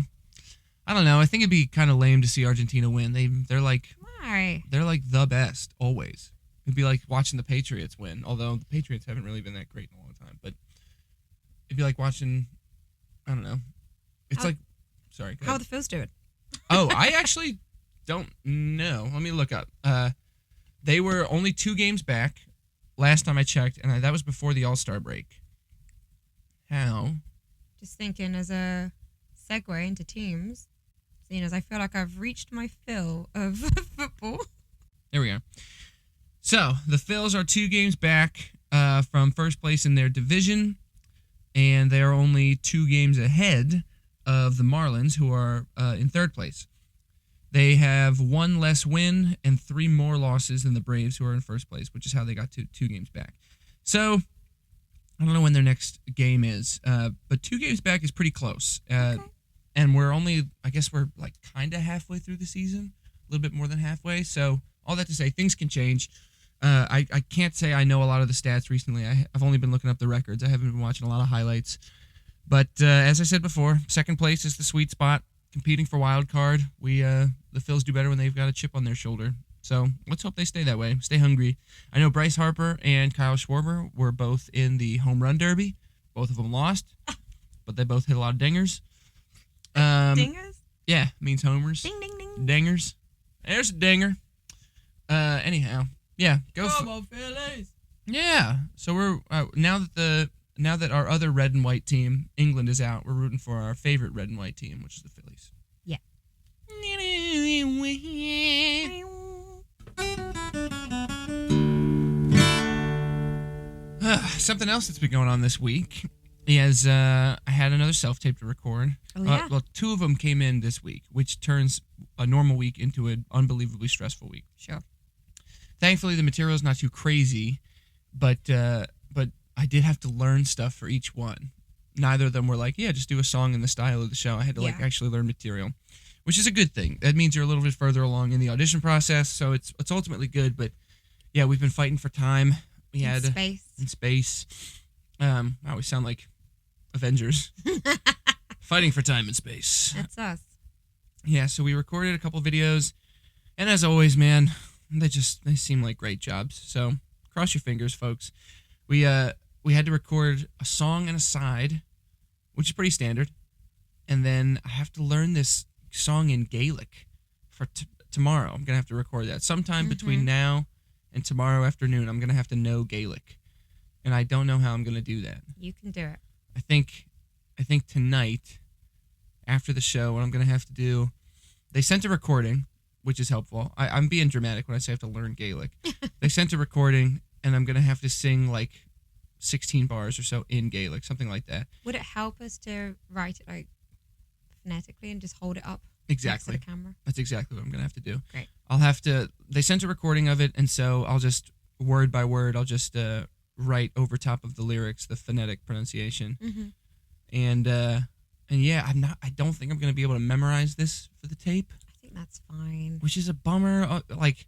S1: I don't know. I think it'd be kind of lame to see Argentina win. They're like...
S2: Why?
S1: They're like the best, always. It'd be like watching the Patriots win, although the Patriots haven't really been that great in a long time. But it'd be like watching, I don't know. It's like, sorry.
S2: How are the Phils doing?
S1: Oh, I actually don't know. Let me look up. They were only 2 games back last time I checked, and that was before the All-Star break. How?
S2: Just thinking as a segue into teams, seeing as I feel like I've reached my fill of football.
S1: There we go. So, the Phils are 2 games back from first place in their division, and they are only 2 games ahead of the Marlins, who are in third place. They have one less win and 3 more losses than the Braves, who are in first place, which is how they got to 2 games back. So I don't know when their next game is, but 2 games back is pretty close.
S2: Okay.
S1: And we're only, I guess we're like kind of halfway through the season, a little bit more than halfway. So all that to say, things can change. I can't say I know a lot of the stats recently. I've only been looking up the records. I haven't been watching a lot of highlights. But as I said before, second place is the sweet spot. Competing for wild card, the Phils do better when they've got a chip on their shoulder. So let's hope they stay that way. Stay hungry. I know Bryce Harper and Kyle Schwarber were both in the home run derby. Both of them lost, but they both hit a lot of dingers.
S2: Dingers?
S1: Yeah, means homers.
S2: Ding, ding, ding.
S1: Dingers. There's a dinger. Anyhow, yeah, go.
S2: Come on, Phillies.
S1: Yeah. So we're now that our other red and white team, England, is out, we're rooting for our favorite red and white team, which is the Phillies.
S2: Yeah.
S1: Something else that's been going on this week is I had another self-tape to record.
S2: Oh, yeah?
S1: Well, 2 of them came in this week, which turns a normal week into an unbelievably stressful week.
S2: Sure.
S1: Thankfully, the material's not too crazy, but I did have to learn stuff for each one. Neither of them were like, yeah, just do a song in the style of the show. I had to actually learn material, which is a good thing. That means you're a little bit further along in the audition process, so it's ultimately good. But yeah, we've been fighting for time. We had in space. I always sound like Avengers. Fighting for time in space.
S2: That's us.
S1: Yeah, so we recorded a couple videos, and as always, man, they seem like great jobs. So cross your fingers, folks. We had to record a song and a side, which is pretty standard, and then I have to learn this song in Gaelic for tomorrow. I'm gonna have to record that sometime between now and tomorrow afternoon. I'm gonna have to know Gaelic, and I don't know how I'm gonna do that.
S2: You can do it.
S1: I think tonight, after the show, what I'm gonna have to do, they sent a recording, which is helpful. I'm being dramatic when I say I have to learn Gaelic. They sent a recording, and I'm gonna have to sing like 16 bars or so in Gaelic, something like that.
S2: Would it help us to write it like phonetically and just hold it up
S1: Exactly.
S2: next to the camera?
S1: That's exactly what I'm gonna have to do.
S2: Great.
S1: They sent a recording of it, and so I'll just word by word, I'll just write over top of the lyrics the phonetic pronunciation. And yeah, I don't think I'm gonna be able to memorize this for the tape.
S2: I think that's fine.
S1: Which is a bummer. Like,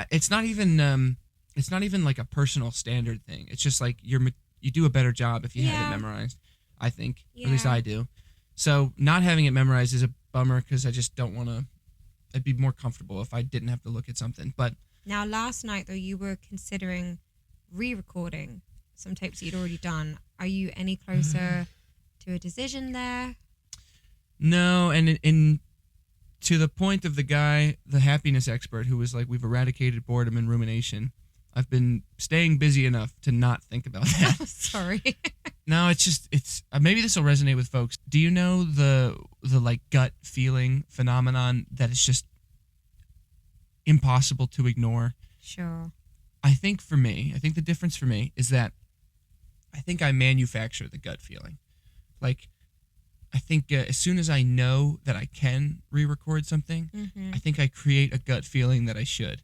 S1: it's not even like a personal standard thing. It's just like you do a better job if you have it memorized, I think.
S2: Yeah.
S1: At least I do. So not having it memorized is a bummer because I just don't want to. I'd be more comfortable if I didn't have to look at something. But
S2: now, last night though, you were considering re-recording some tapes that you'd already done. Are you any closer to a decision there?
S1: No, and in to the point of the guy, the happiness expert, who was like, we've eradicated boredom and rumination. I've been staying busy enough to not think about that.
S2: Sorry.
S1: No, it's maybe this will resonate with folks. Do you know the like gut feeling phenomenon that is just impossible to ignore?
S2: Sure.
S1: I think the difference for me is that I think I manufacture the gut feeling. Like, I think as soon as I know that I can re-record something, I think I create a gut feeling that I should.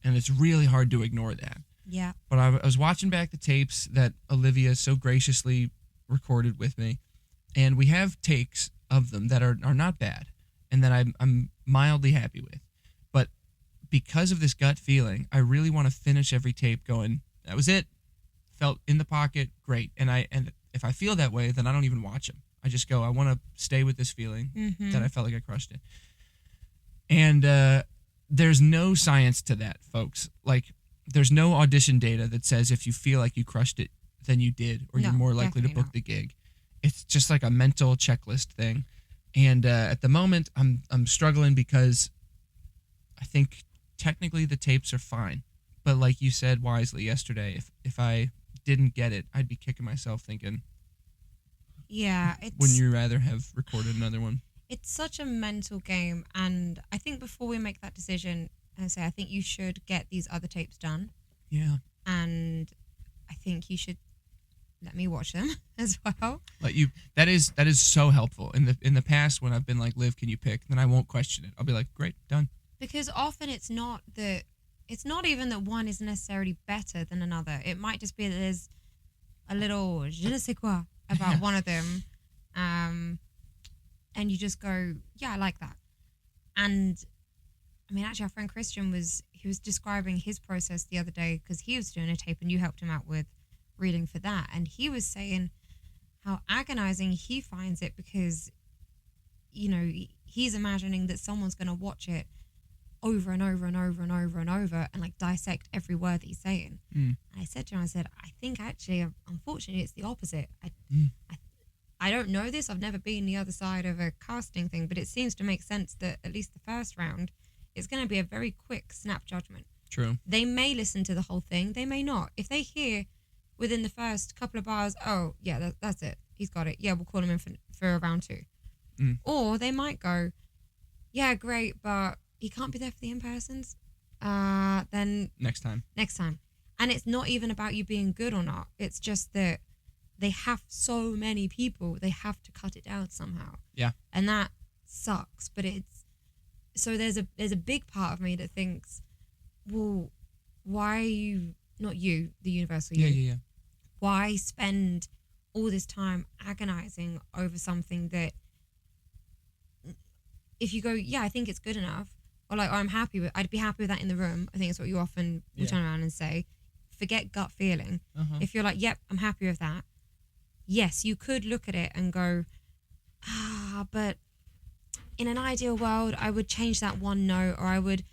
S1: And it's really hard to ignore that.
S2: Yeah.
S1: But I was watching back the tapes that Olivia so graciously recorded with me, and we have takes of them that are not bad and that I'm mildly happy with. But because of this gut feeling, I really want to finish every tape going, that was it. Felt in the pocket, great. And if I feel that way, then I don't even watch them. I just go, I want to stay with this feeling that I felt like I crushed it. And there's no science to that, folks. Like, there's no audition data that says if you feel like you crushed it, then you did, or you're more likely to book the gig. It's just like a mental checklist thing. And at the moment, I'm struggling because I think technically the tapes are fine. But like you said wisely yesterday, if I didn't get it, I'd be kicking myself thinking,
S2: yeah,
S1: wouldn't you rather have recorded another one?
S2: It's such a mental game, and I think before we make that decision, I think you should get these other tapes done.
S1: Yeah.
S2: And I think you should let me watch them as well.
S1: Let you. That is so helpful. In the past, when I've been like, Liv, can you pick? Then I won't question it. I'll be like, great, done.
S2: Because often it's not even that one is necessarily better than another. It might just be that there's a little je ne sais quoi about one of them, and you just go, yeah, I like that. And I mean, actually, our friend Christian was describing his process the other day because he was doing a tape and you helped him out with reading for that, and he was saying how agonizing he finds it because, you know, he's imagining that someone's going to watch it over and over and over and over and over and like dissect every word that he's saying. And I said to him, I think actually, unfortunately, it's the opposite. I don't know this. I've never been the other side of a casting thing, but it seems to make sense that at least the first round, it's going to be a very quick snap judgment.
S1: True. They
S2: may listen to the whole thing. They may not. If they hear within the first couple of bars, oh, yeah, that's it. He's got it. Yeah, we'll call him in for round 2. Or they might go, yeah, great, but he can't be there for the in-persons. Then
S1: next time.
S2: And it's not even about you being good or not. It's just that they have so many people. They have to cut it down somehow.
S1: Yeah.
S2: And that sucks. But so there's a big part of me that thinks, well, why are you, not you, the universal you.
S1: Yeah.
S2: Why spend all this time agonizing over something that if you go, yeah, I think it's good enough, or like, oh, I'd be happy with that in the room. I think it's what you often will turn around and say. Forget gut feeling. If you're like, yep, I'm happy with that. Yes, you could look at it and go, but in an ideal world, I would change that one note, or I would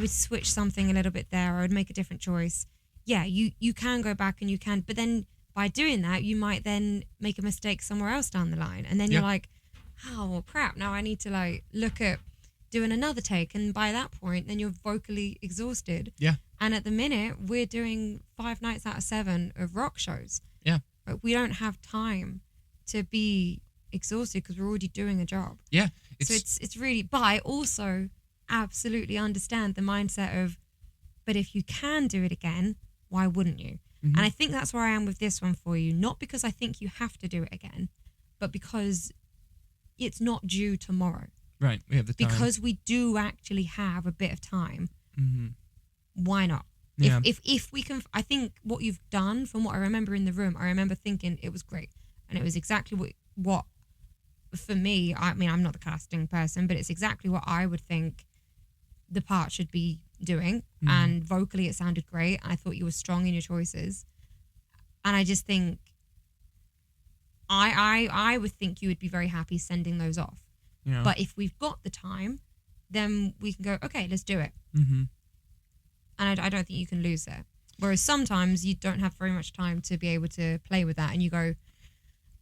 S2: switch something a little bit there, or I would make a different choice. Yeah, you can go back and you can, but then by doing that, you might then make a mistake somewhere else down the line. And then you're like, oh, well, crap, now I need to like look at doing another take. And by that point, then you're vocally exhausted.
S1: Yeah.
S2: And at the minute, we're doing 5 nights out of 7 of rock shows.
S1: Yeah.
S2: But we don't have time to be exhausted because we're already doing a job.
S1: Yeah.
S2: So it's really, but I also absolutely understand the mindset of, but if you can do it again, why wouldn't you? And I think that's where I am with this one for you. Not because I think you have to do it again, but because it's not due tomorrow.
S1: Right. We have the time.
S2: Because we do actually have a bit of time. Why not?
S1: Yeah.
S2: If we can, I think what you've done, from what I remember in the room, I remember thinking it was great. And it was exactly what for me, I mean, I'm not the casting person, but it's exactly what I would think the part should be doing. And vocally it sounded great. I thought you were strong in your choices. And I just think I would think you would be very happy sending those off.
S1: Yeah.
S2: But if we've got the time, then we can go, okay, let's do it. And I don't think you can lose there. Whereas sometimes you don't have very much time to be able to play with that, and you go,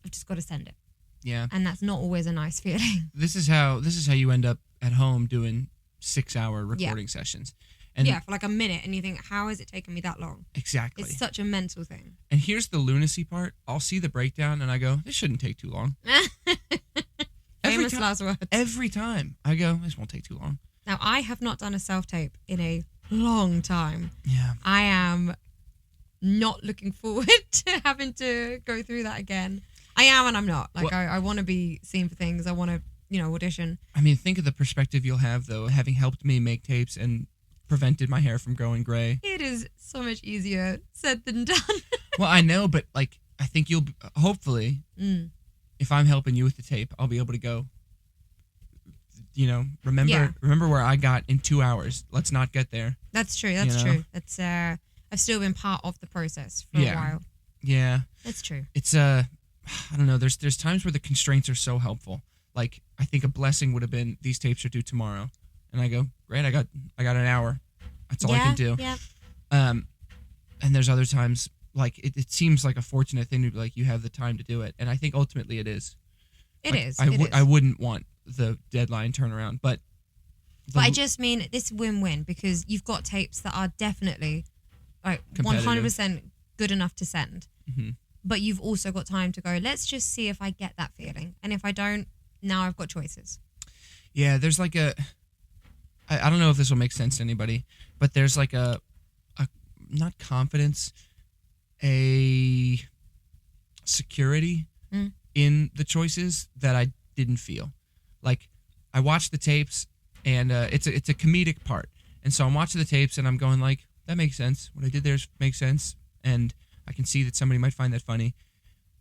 S2: I've just got to send it.
S1: Yeah.
S2: And that's not always a nice feeling.
S1: This is how you end up at home doing 6-hour recording sessions. And
S2: for like a minute, and you think, how has it taken me that long?
S1: Exactly.
S2: It's such a mental thing.
S1: And here's the lunacy part. I'll see the breakdown and I go, this shouldn't take too long.
S2: Famous last words.
S1: Every time I go, this won't take too long.
S2: Now, I have not done a self-tape in a long time.
S1: Yeah.
S2: I am not looking forward to having to go through that again. I am and I'm not. Like, well, I want to be seen for things. I want to, audition.
S1: I mean, think of the perspective you'll have, though, having helped me make tapes and prevented my hair from growing gray.
S2: It is so much easier said than done.
S1: Well, I know, but, like, I think you'll, hopefully, if I'm helping you with the tape, I'll be able to go, remember where I got in 2 hours. Let's not get there.
S2: That's true. That's true. That's I've still been part of the process for a while.
S1: Yeah.
S2: That's true.
S1: It's I don't know. There's times where the constraints are so helpful. Like, I think a blessing would have been, these tapes are due tomorrow, and I go, great. I got an hour. That's all I can do.
S2: Yeah.
S1: And there's other times, like, it seems like a fortunate thing to be like, you have the time to do it, and I think ultimately it is.
S2: It is.
S1: I wouldn't want the deadline turnaround, but
S2: I just mean this win-win, because you've got tapes that are definitely like 100% good enough to send. But you've also got time to go, let's just see if I get that feeling. And if I don't, now I've got choices.
S1: Yeah, there's like I don't know if this will make sense to anybody, but there's like a not confidence, a security
S2: Mm.
S1: in the choices that I didn't feel. Like, I watched the tapes, and it's a comedic part, and so I'm watching the tapes, and I'm going like, that makes sense. What I did there makes sense, and I can see that somebody might find that funny,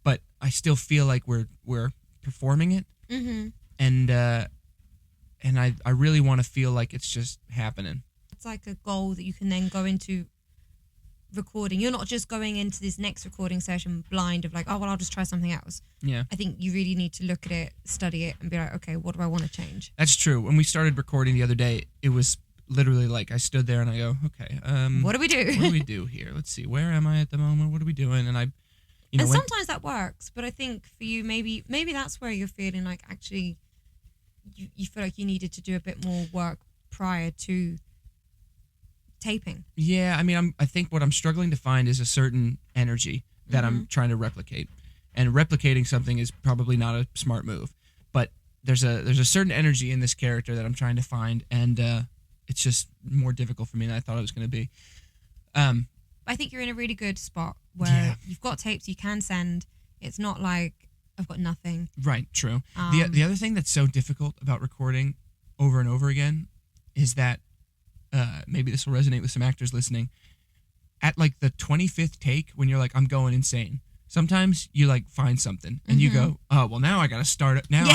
S1: but I still feel like we're performing it,
S2: Mm-hmm.
S1: and I really want to feel like it's just happening.
S2: It's like a goal that you can then go into recording. You're not just going into this next recording session blind of like, oh, well, I'll just try something else.
S1: Yeah.
S2: I think you really need to look at it, study it, and be like, okay, what do I want to change?
S1: That's true. When we started recording the other day, it was literally like I stood there and I go, okay,
S2: What do we do?
S1: what do we do here? Let's see, where am I at the moment? What are we doing? And
S2: and sometimes that works, but I think for you, maybe that's where you're feeling like actually you feel like you needed to do a bit more work prior to taping.
S1: Yeah, I mean, I think what I'm struggling to find is a certain energy that I'm trying to replicate, and replicating something is probably not a smart move. But there's a certain energy in this character that I'm trying to find, and it's just more difficult for me than I thought it was going to be.
S2: I think you're in a really good spot where you've got tapes you can send. It's not like I've got nothing.
S1: Right, true. The other thing that's so difficult about recording over and over again is that maybe this will resonate with some actors listening. At like the 25th take, when you're like, I'm going insane, sometimes you like find something and you go, oh, well, now I got to start it. Now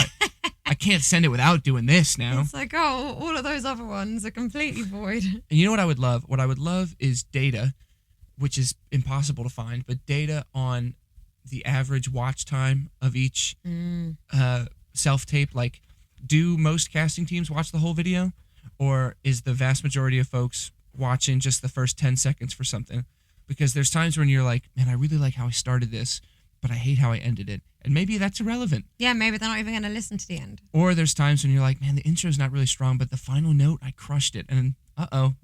S1: I can't send it without doing this now.
S2: It's like, oh, all of those other ones are completely void.
S1: And you know what I would love? What I would love is data, which is impossible to find, but data on the average watch time of each self-tape. Like, do most casting teams watch the whole video? Or is the vast majority of folks watching just the first 10 seconds for something? Because there's times when you're like, man, I really like how I started this, but I hate how I ended it. And maybe that's irrelevant.
S2: Yeah, maybe they're not even going to listen to the end.
S1: Or there's times when you're like, man, the intro's not really strong, but the final note, I crushed it. And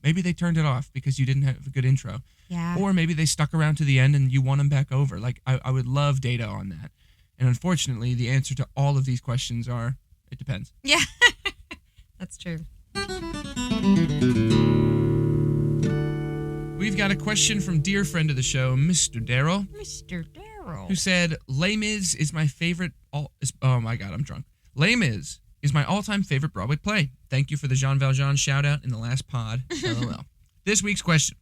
S1: maybe they turned it off because you didn't have a good intro.
S2: Yeah.
S1: Or maybe they stuck around to the end and you won them back over. Like, I would love data on that. And unfortunately, the answer to all of these questions are, it depends.
S2: Yeah, that's true.
S1: We've got a question from dear friend of the show, Mr. Darryl.
S2: Mr. Darryl.
S1: Who said, Les Mis is my favorite... oh my God, I'm drunk. Les Mis is my all-time favorite Broadway play. Thank you for the Jean Valjean shout-out in the last pod. LOL. This week's question.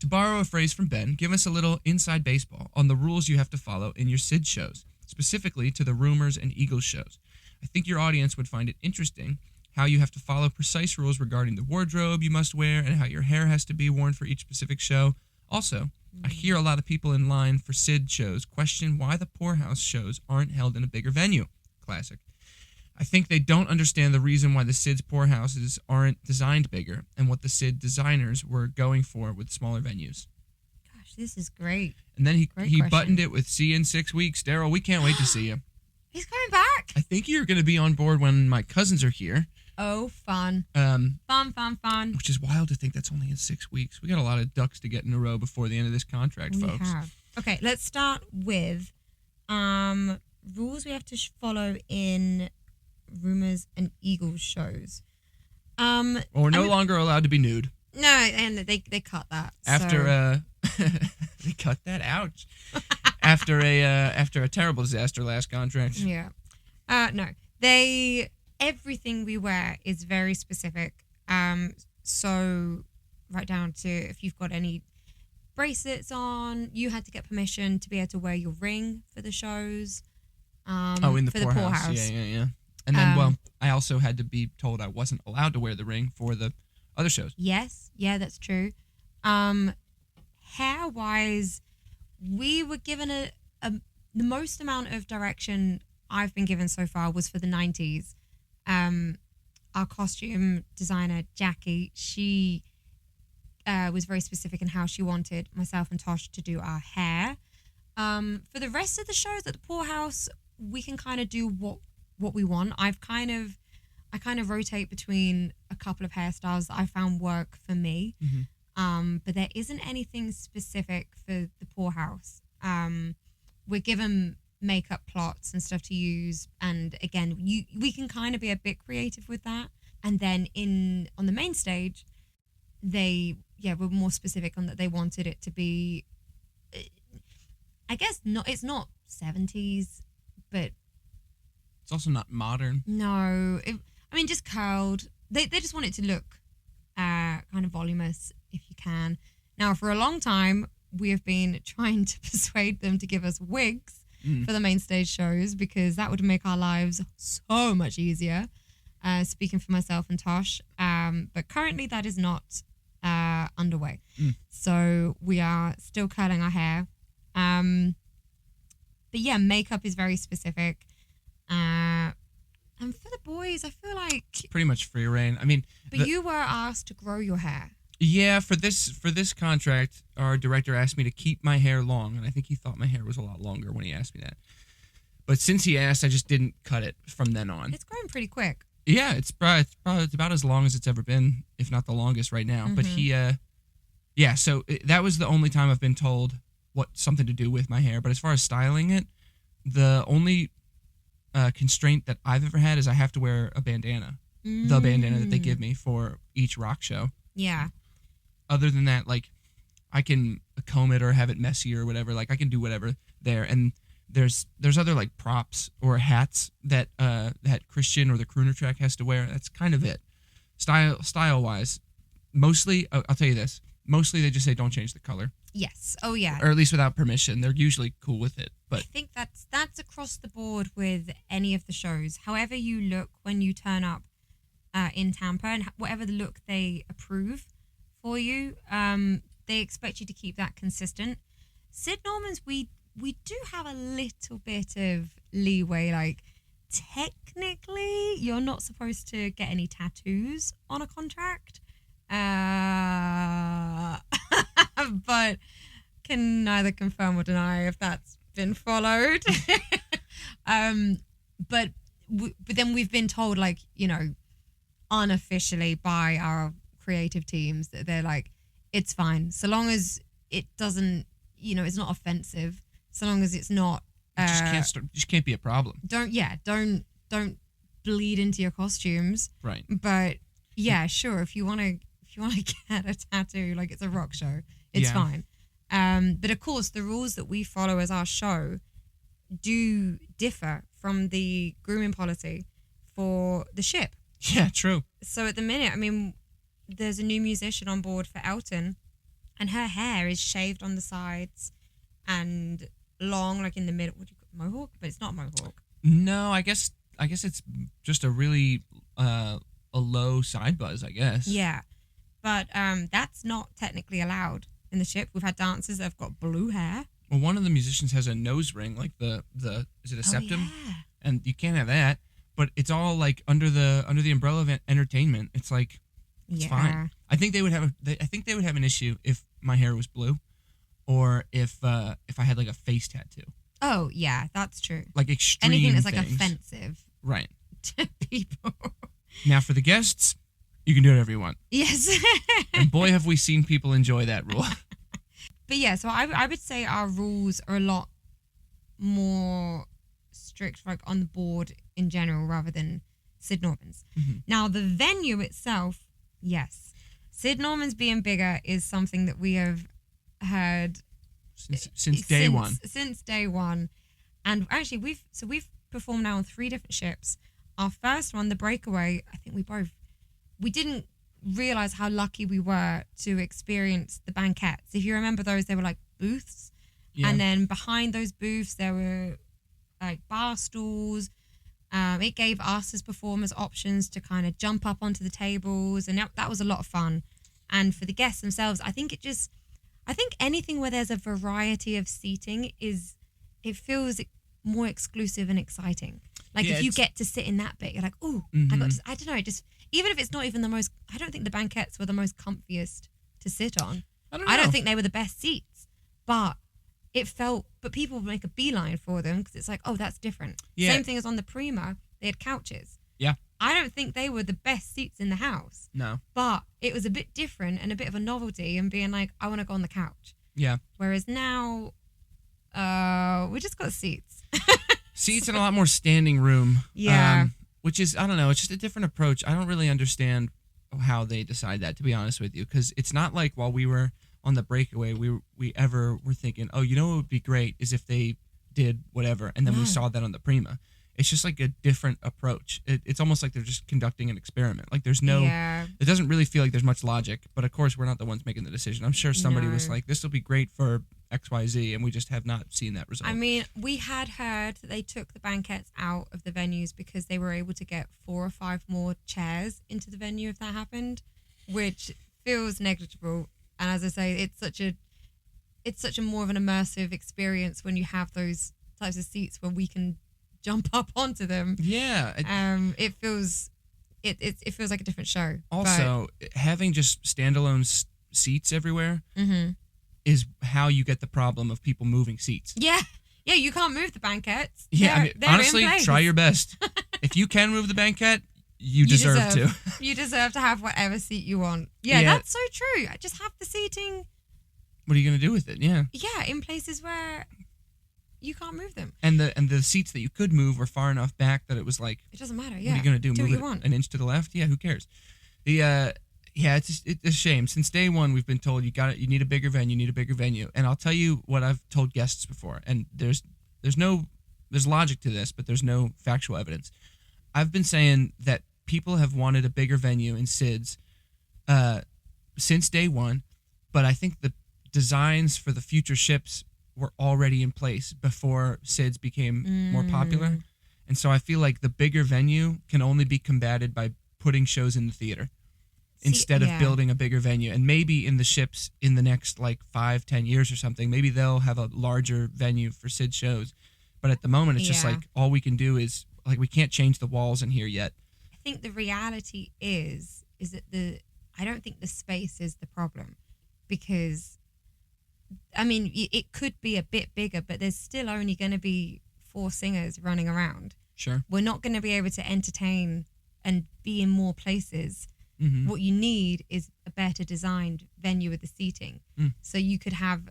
S1: To borrow a phrase from Ben, give us a little inside baseball on the rules you have to follow in your Sid shows, specifically to the Rumors and Eagles shows. I think your audience would find it interesting how you have to follow precise rules regarding the wardrobe you must wear and how your hair has to be worn for each specific show. Also, I hear a lot of people in line for Sid shows question why the Poorhouse shows aren't held in a bigger venue. Classic. I think they don't understand the reason why the Sid's Poorhouses aren't designed bigger and what the Sid designers were going for with smaller venues.
S2: Gosh, this is great.
S1: And then he
S2: question.
S1: buttoned it with, see you in 6 weeks. Darryl, we can't wait to see you.
S2: He's coming back.
S1: I think you're going to be on board when my cousins are here.
S2: Oh, fun. Fun.
S1: Which is wild to think that's only in 6 weeks. We got a lot of ducks to get in a row before the end of this contract, folks.
S2: We have. Okay, let's start with rules we have to follow in Rumors and Eagles shows.
S1: Well, we're no longer allowed to be nude.
S2: No, and they cut that.
S1: After they cut that out. after a terrible disaster last contract.
S2: Yeah. No. Everything we wear is very specific. So right down to if you've got any bracelets on, you had to get permission to be able to wear your ring for the shows.
S1: In the Poorhouse. Yeah. And then, I also had to be told I wasn't allowed to wear the ring for the other shows.
S2: Yes. Yeah, that's true. Hair-wise, we were given the most amount of direction I've been given so far was for the 90s. Our costume designer, Jackie, she was very specific in how she wanted myself and Tosh to do our hair. For the rest of the shows at the Poorhouse, we can kind of do what we want. I kind of rotate between a couple of hairstyles that I found work for me. Mm-hmm. But there isn't anything specific for the Poorhouse. We're given makeup plots and stuff to use, and again, we can kind of be a bit creative with that. And then on the main stage, they were more specific on that they wanted it to be I guess not. It's not 70s, but
S1: It's also not modern.
S2: no. I mean, just curled. They just want it to look kind of voluminous, if you can. Now, for a long time, we have been trying to persuade them to give us wigs for the main stage shows because that would make our lives so much easier. Speaking for myself and Tosh, but currently that is not underway. So we are still curling our hair. But yeah, makeup is very specific. And for the boys, I feel like
S1: Pretty much free reign. I mean,
S2: but you were asked to grow your hair.
S1: yeah, for this contract, our director asked me to keep my hair long, and I think he thought my hair was a lot longer when he asked me that. But since he asked, I just didn't cut it from then on.
S2: It's growing pretty quick.
S1: Yeah, it's about as long as it's ever been, if not the longest right now. But so that was the only time I've been told something to do with my hair. But as far as styling it, the only constraint that I've ever had is I have to wear a bandana, the bandana that they give me for each rock show.
S2: Yeah.
S1: Other than that, like, I can comb it or have it messy or whatever. Like, I can do whatever there. And there's other, like, props or hats that that Christian or the crooner track has to wear. That's kind of it. Style-wise, mostly, I'll tell you this, mostly they just say don't change the color.
S2: Yes. Oh, yeah.
S1: Or at least without permission. They're usually cool with it. But
S2: I think that's across the board with any of the shows. However you look when you turn up in Tampa and whatever the look they approve for you, they expect you to keep that consistent. Sid Norman's, we do have a little bit of leeway. Like, technically, you're not supposed to get any tattoos on a contract. But can neither confirm or deny if that's been followed. But then we've been told, like, you know, unofficially by our creative teams that they're like, it's fine so long as it doesn't, you know, it's not offensive, so long as it's not
S1: just can't be a problem.
S2: Don't bleed into your costumes.
S1: Right.
S2: But yeah, sure, if you want to get a tattoo, like, it's a rock show, it's fine. But of course the rules that we follow as our show do differ from the grooming policy for the ship.
S1: Yeah, true.
S2: So at the minute, I mean, there's a new musician on board for Elton, and her hair is shaved on the sides and long, like in the middle. What do you call it? Mohawk? But it's not mohawk.
S1: No, I guess it's just a really a low side buzz, I guess.
S2: Yeah, but that's not technically allowed in the ship. We've had dancers that have got blue hair.
S1: Well, one of the musicians has a nose ring, like the is it a septum?
S2: Yeah.
S1: And you can't have that. But it's all like under the umbrella of entertainment. It's like it's fine. I think they would have an issue if my hair was blue, or if I had like a face tattoo.
S2: Oh yeah, that's true.
S1: Like extreme
S2: anything that's like
S1: things.
S2: offensive,
S1: Right?
S2: to people.
S1: Now for the guests, you can do whatever you want.
S2: Yes.
S1: And boy, have we seen people enjoy that rule.
S2: But yeah, so I would say our rules are a lot more strict, like, on the board in general rather than Sid Norman's.
S1: Mm-hmm.
S2: Now the venue itself, yes, Sid Norman's being bigger is something that we have heard
S1: since day one.
S2: Since day one, and actually we've performed now on 3 different ships. Our first one, the Breakaway, I think we didn't realize how lucky we were to experience the banquettes. If you remember those, they were like booths, and then behind those booths there were like bar stools. It gave us as performers options to kind of jump up onto the tables, and that was a lot of fun. And for the guests themselves, I think anything where there's a variety of seating it feels more exclusive and exciting. Like, if you get to sit in that bit, you're like, ooh, I don't know, just even if it's not even the most, I don't think the banquettes were the most comfiest to sit on. I don't think they were the best seats, but people would make a beeline for them because it's like, oh, that's different.
S1: Yeah.
S2: Same thing as on the Prima, they had couches.
S1: Yeah.
S2: I don't think they were the best seats in the house.
S1: No.
S2: But it was a bit different and a bit of a novelty, and being like, I want to go on the couch.
S1: Yeah.
S2: Whereas now, we just got seats.
S1: Seats and a lot more standing room.
S2: Yeah.
S1: Which is, I don't know, it's just a different approach. I don't really understand how they decide that, to be honest with you, because it's not like while we were on the breakaway we ever were thinking, oh, you know what would be great is if they did whatever, and then we saw that on the Prima. It's just like a different approach. It's almost like they're just conducting an experiment. Like there's no, it doesn't really feel like there's much logic, but of course we're not the ones making the decision. I'm sure somebody was like, this will be great for XYZ, and we just have not seen that result.
S2: I mean, we had heard that they took the banquettes out of the venues because they were able to get 4 or 5 more chairs into the venue if that happened, which feels negligible. And as I say, it's such a more of an immersive experience when you have those types of seats where we can jump up onto them.
S1: Yeah.
S2: It feels like a different show.
S1: Also, having just standalone seats everywhere is how you get the problem of people moving seats.
S2: Yeah, you can't move the banquettes.
S1: Yeah,
S2: they're
S1: honestly,
S2: in place.
S1: try your best. If you can move the banquette, you deserve to.
S2: You deserve to have whatever seat you want. Yeah, that's so true. I just have the seating.
S1: What are you going to do with it? Yeah.
S2: Yeah, in places where you can't move them.
S1: And the seats that you could move were far enough back that it was like,
S2: it doesn't matter.
S1: Yeah. What are you going to do? Move it an inch to the left? Yeah, who cares? It's a shame. Since day one, we've been told you need a bigger venue. And I'll tell you what I've told guests before. And there's logic to this, but there's no factual evidence. I've been saying that people have wanted a bigger venue in SIDS since day one, but I think the designs for the future ships were already in place before SIDS became more popular. And so I feel like the bigger venue can only be combated by putting shows in the theater instead of building a bigger venue. And maybe in the ships in the next 5-10 years or something, maybe they'll have a larger venue for SIDS shows. But at the moment, it's just all we can do is we can't change the walls in here yet.
S2: I think the reality is that I don't think the space is the problem, because I mean, it could be a bit bigger, but there's still only going to be 4 singers running around.
S1: Sure.
S2: We're not going to be able to entertain and be in more places.
S1: Mm-hmm.
S2: What you need is a better designed venue with the seating. So you could have,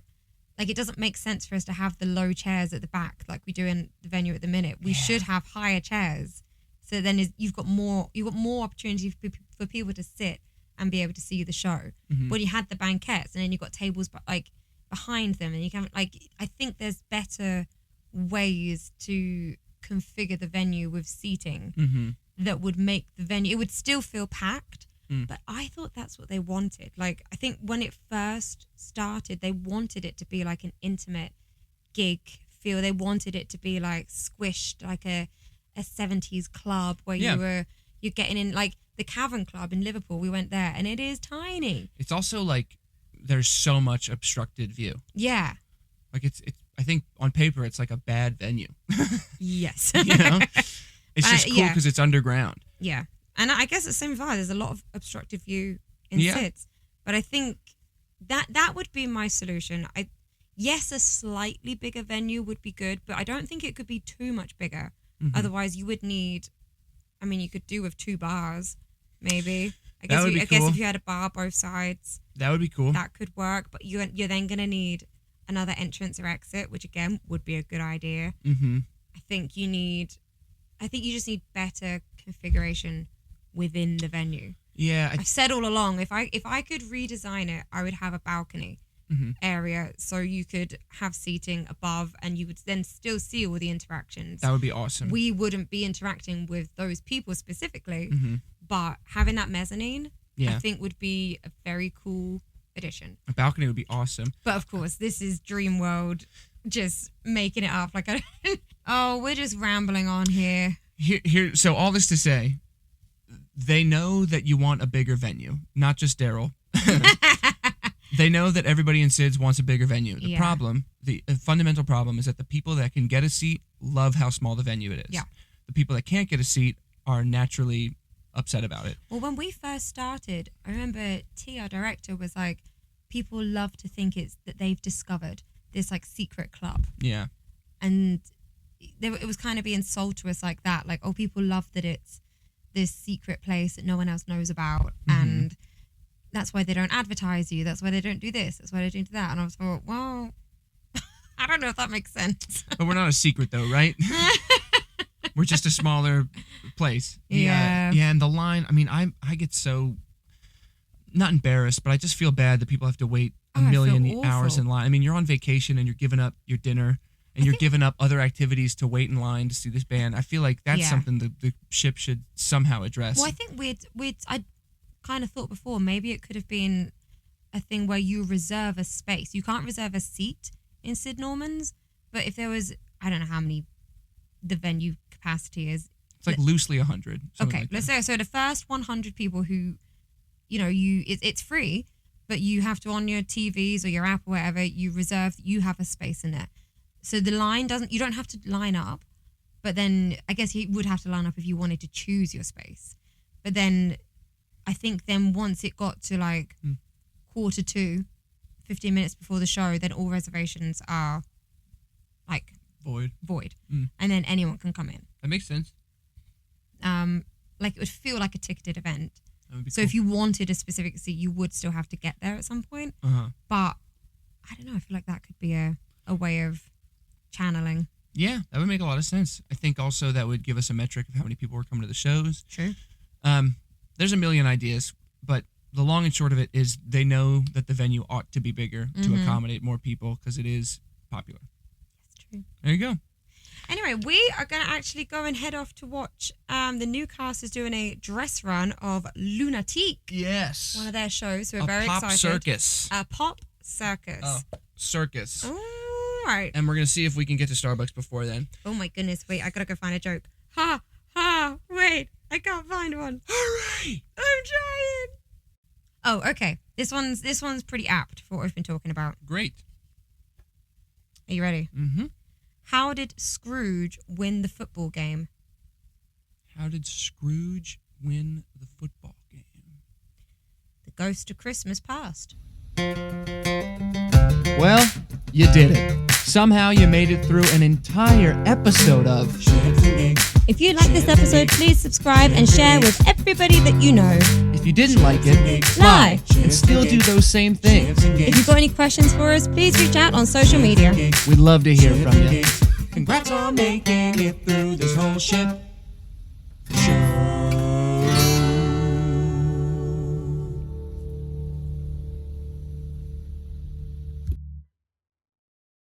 S2: it doesn't make sense for us to have the low chairs at the back like we do in the venue at the minute. We should have higher chairs. So then you've got more opportunity for people to sit and be able to see the show.
S1: Mm-hmm.
S2: When you had the banquettes and then you've got tables behind them, and you can I think there's better ways to configure the venue with seating that would make the venue, it would still feel packed, but I thought that's what they wanted. I think when it first started, they wanted it to be like an intimate gig feel. They wanted it to be squished, like a 70s club where you're getting in, the Cavern Club in Liverpool. We went there and it is tiny.
S1: It's also there's so much obstructed view.
S2: Yeah.
S1: It's I think on paper it's like a bad venue.
S2: Yes.
S1: It's just cool because it's underground.
S2: Yeah. And I guess at the same time, there's a lot of obstructive view in SIDS. But I think that would be my solution. Yes, a slightly bigger venue would be good, but I don't think it could be too much bigger. Mm-hmm. Otherwise, you would need, you could do with 2 bars, maybe. I guess if you had a bar both sides,
S1: that would be cool.
S2: That could work. But you're then going to need another entrance or exit, which again would be a good idea.
S1: Mm-hmm.
S2: I think you just need better configuration within the venue.
S1: Yeah,
S2: I've said all along, if I could redesign it, I would have a balcony area so you could have seating above and you would then still see all the interactions.
S1: That would be awesome.
S2: We wouldn't be interacting with those people specifically, but having that mezzanine, I think would be a very cool addition.
S1: A balcony would be awesome.
S2: But of course, this is Dream World just making it up. We're just rambling on here.
S1: So all this to say, they know that you want a bigger venue, not just Daryl. They know that everybody in SIDS wants a bigger venue. The problem, the fundamental problem, is that the people that can get a seat love how small the venue it is.
S2: Yeah.
S1: The people that can't get a seat are naturally upset about it.
S2: Well, when we first started, I remember T, our director, was like, people love to think that they've discovered this secret club.
S1: Yeah.
S2: And it was kind of being sold to us like that. People love that it's this secret place that no one else knows about. And that's why they don't advertise you. That's why they don't do this. That's why they don't do that. And I was like, well, I don't know if that makes sense.
S1: But we're not a secret though, right? We're just a smaller place.
S2: Yeah.
S1: Yeah, and the line, I get so, not embarrassed, but I just feel bad that people have to wait a
S2: I feel
S1: million hours
S2: awful.
S1: in line. I mean, you're on vacation and you're giving up your dinner and you're giving up other activities to wait in line to see this band. I feel like that's something the ship should somehow address.
S2: Well, I think I kind of thought before maybe it could have been a thing where you reserve a space. You can't reserve a seat in Sid Norman's, but if there was, I don't know how many the venue capacity is.
S1: It's like loosely 100.
S2: Okay,
S1: like
S2: let's say so the first 100 people who, it's free, but you have to on your TVs or your app or whatever, you have a space in it. So the line you don't have to line up, but then I guess you would have to line up if you wanted to choose your space. But then I think then once it got to like 1:45, 15 minutes before the show, then all reservations are like void. And then anyone can come in.
S1: That makes sense.
S2: Like it would feel like a ticketed event. So
S1: cool.
S2: if you wanted a specific seat, you would still have to get there at some point. But I don't know. I feel like that could be a way of channeling.
S1: Yeah, that would make a lot of sense. I think also that would give us a metric of how many people were coming to the shows.
S2: True.
S1: There's a million ideas, but the long and short of it is they know that the venue ought to be bigger to accommodate more people because it is popular.
S2: That's true.
S1: There you go.
S2: Anyway, we are going to actually go and head off to watch the new cast is doing a dress run of Lunatique.
S1: Yes.
S2: One of their shows. So we're very excited.
S1: Circus.
S2: A pop circus.
S1: Oh, circus.
S2: All right.
S1: And we're going to see if we can get to Starbucks before then.
S2: Oh my goodness. Wait, I got to go find a joke. Wait, I can't find one.
S1: Hurry!
S2: I'm trying. Oh, okay. This one's pretty apt for what we've been talking about.
S1: Great.
S2: Are you ready?
S1: Mm-hmm.
S2: How did Scrooge win the football game?
S1: How did Scrooge win the football game?
S2: The ghost of Christmas past.
S1: Well, you did it. Somehow you made it through an entire episode of...
S2: If you like this episode, please subscribe and share with everybody that you know.
S1: If you didn't like it,
S2: lie
S1: and still do those same things.
S2: If you've got any questions for us, please reach out on social media.
S1: We'd love to hear from you.
S3: Congrats on making it through this whole shit.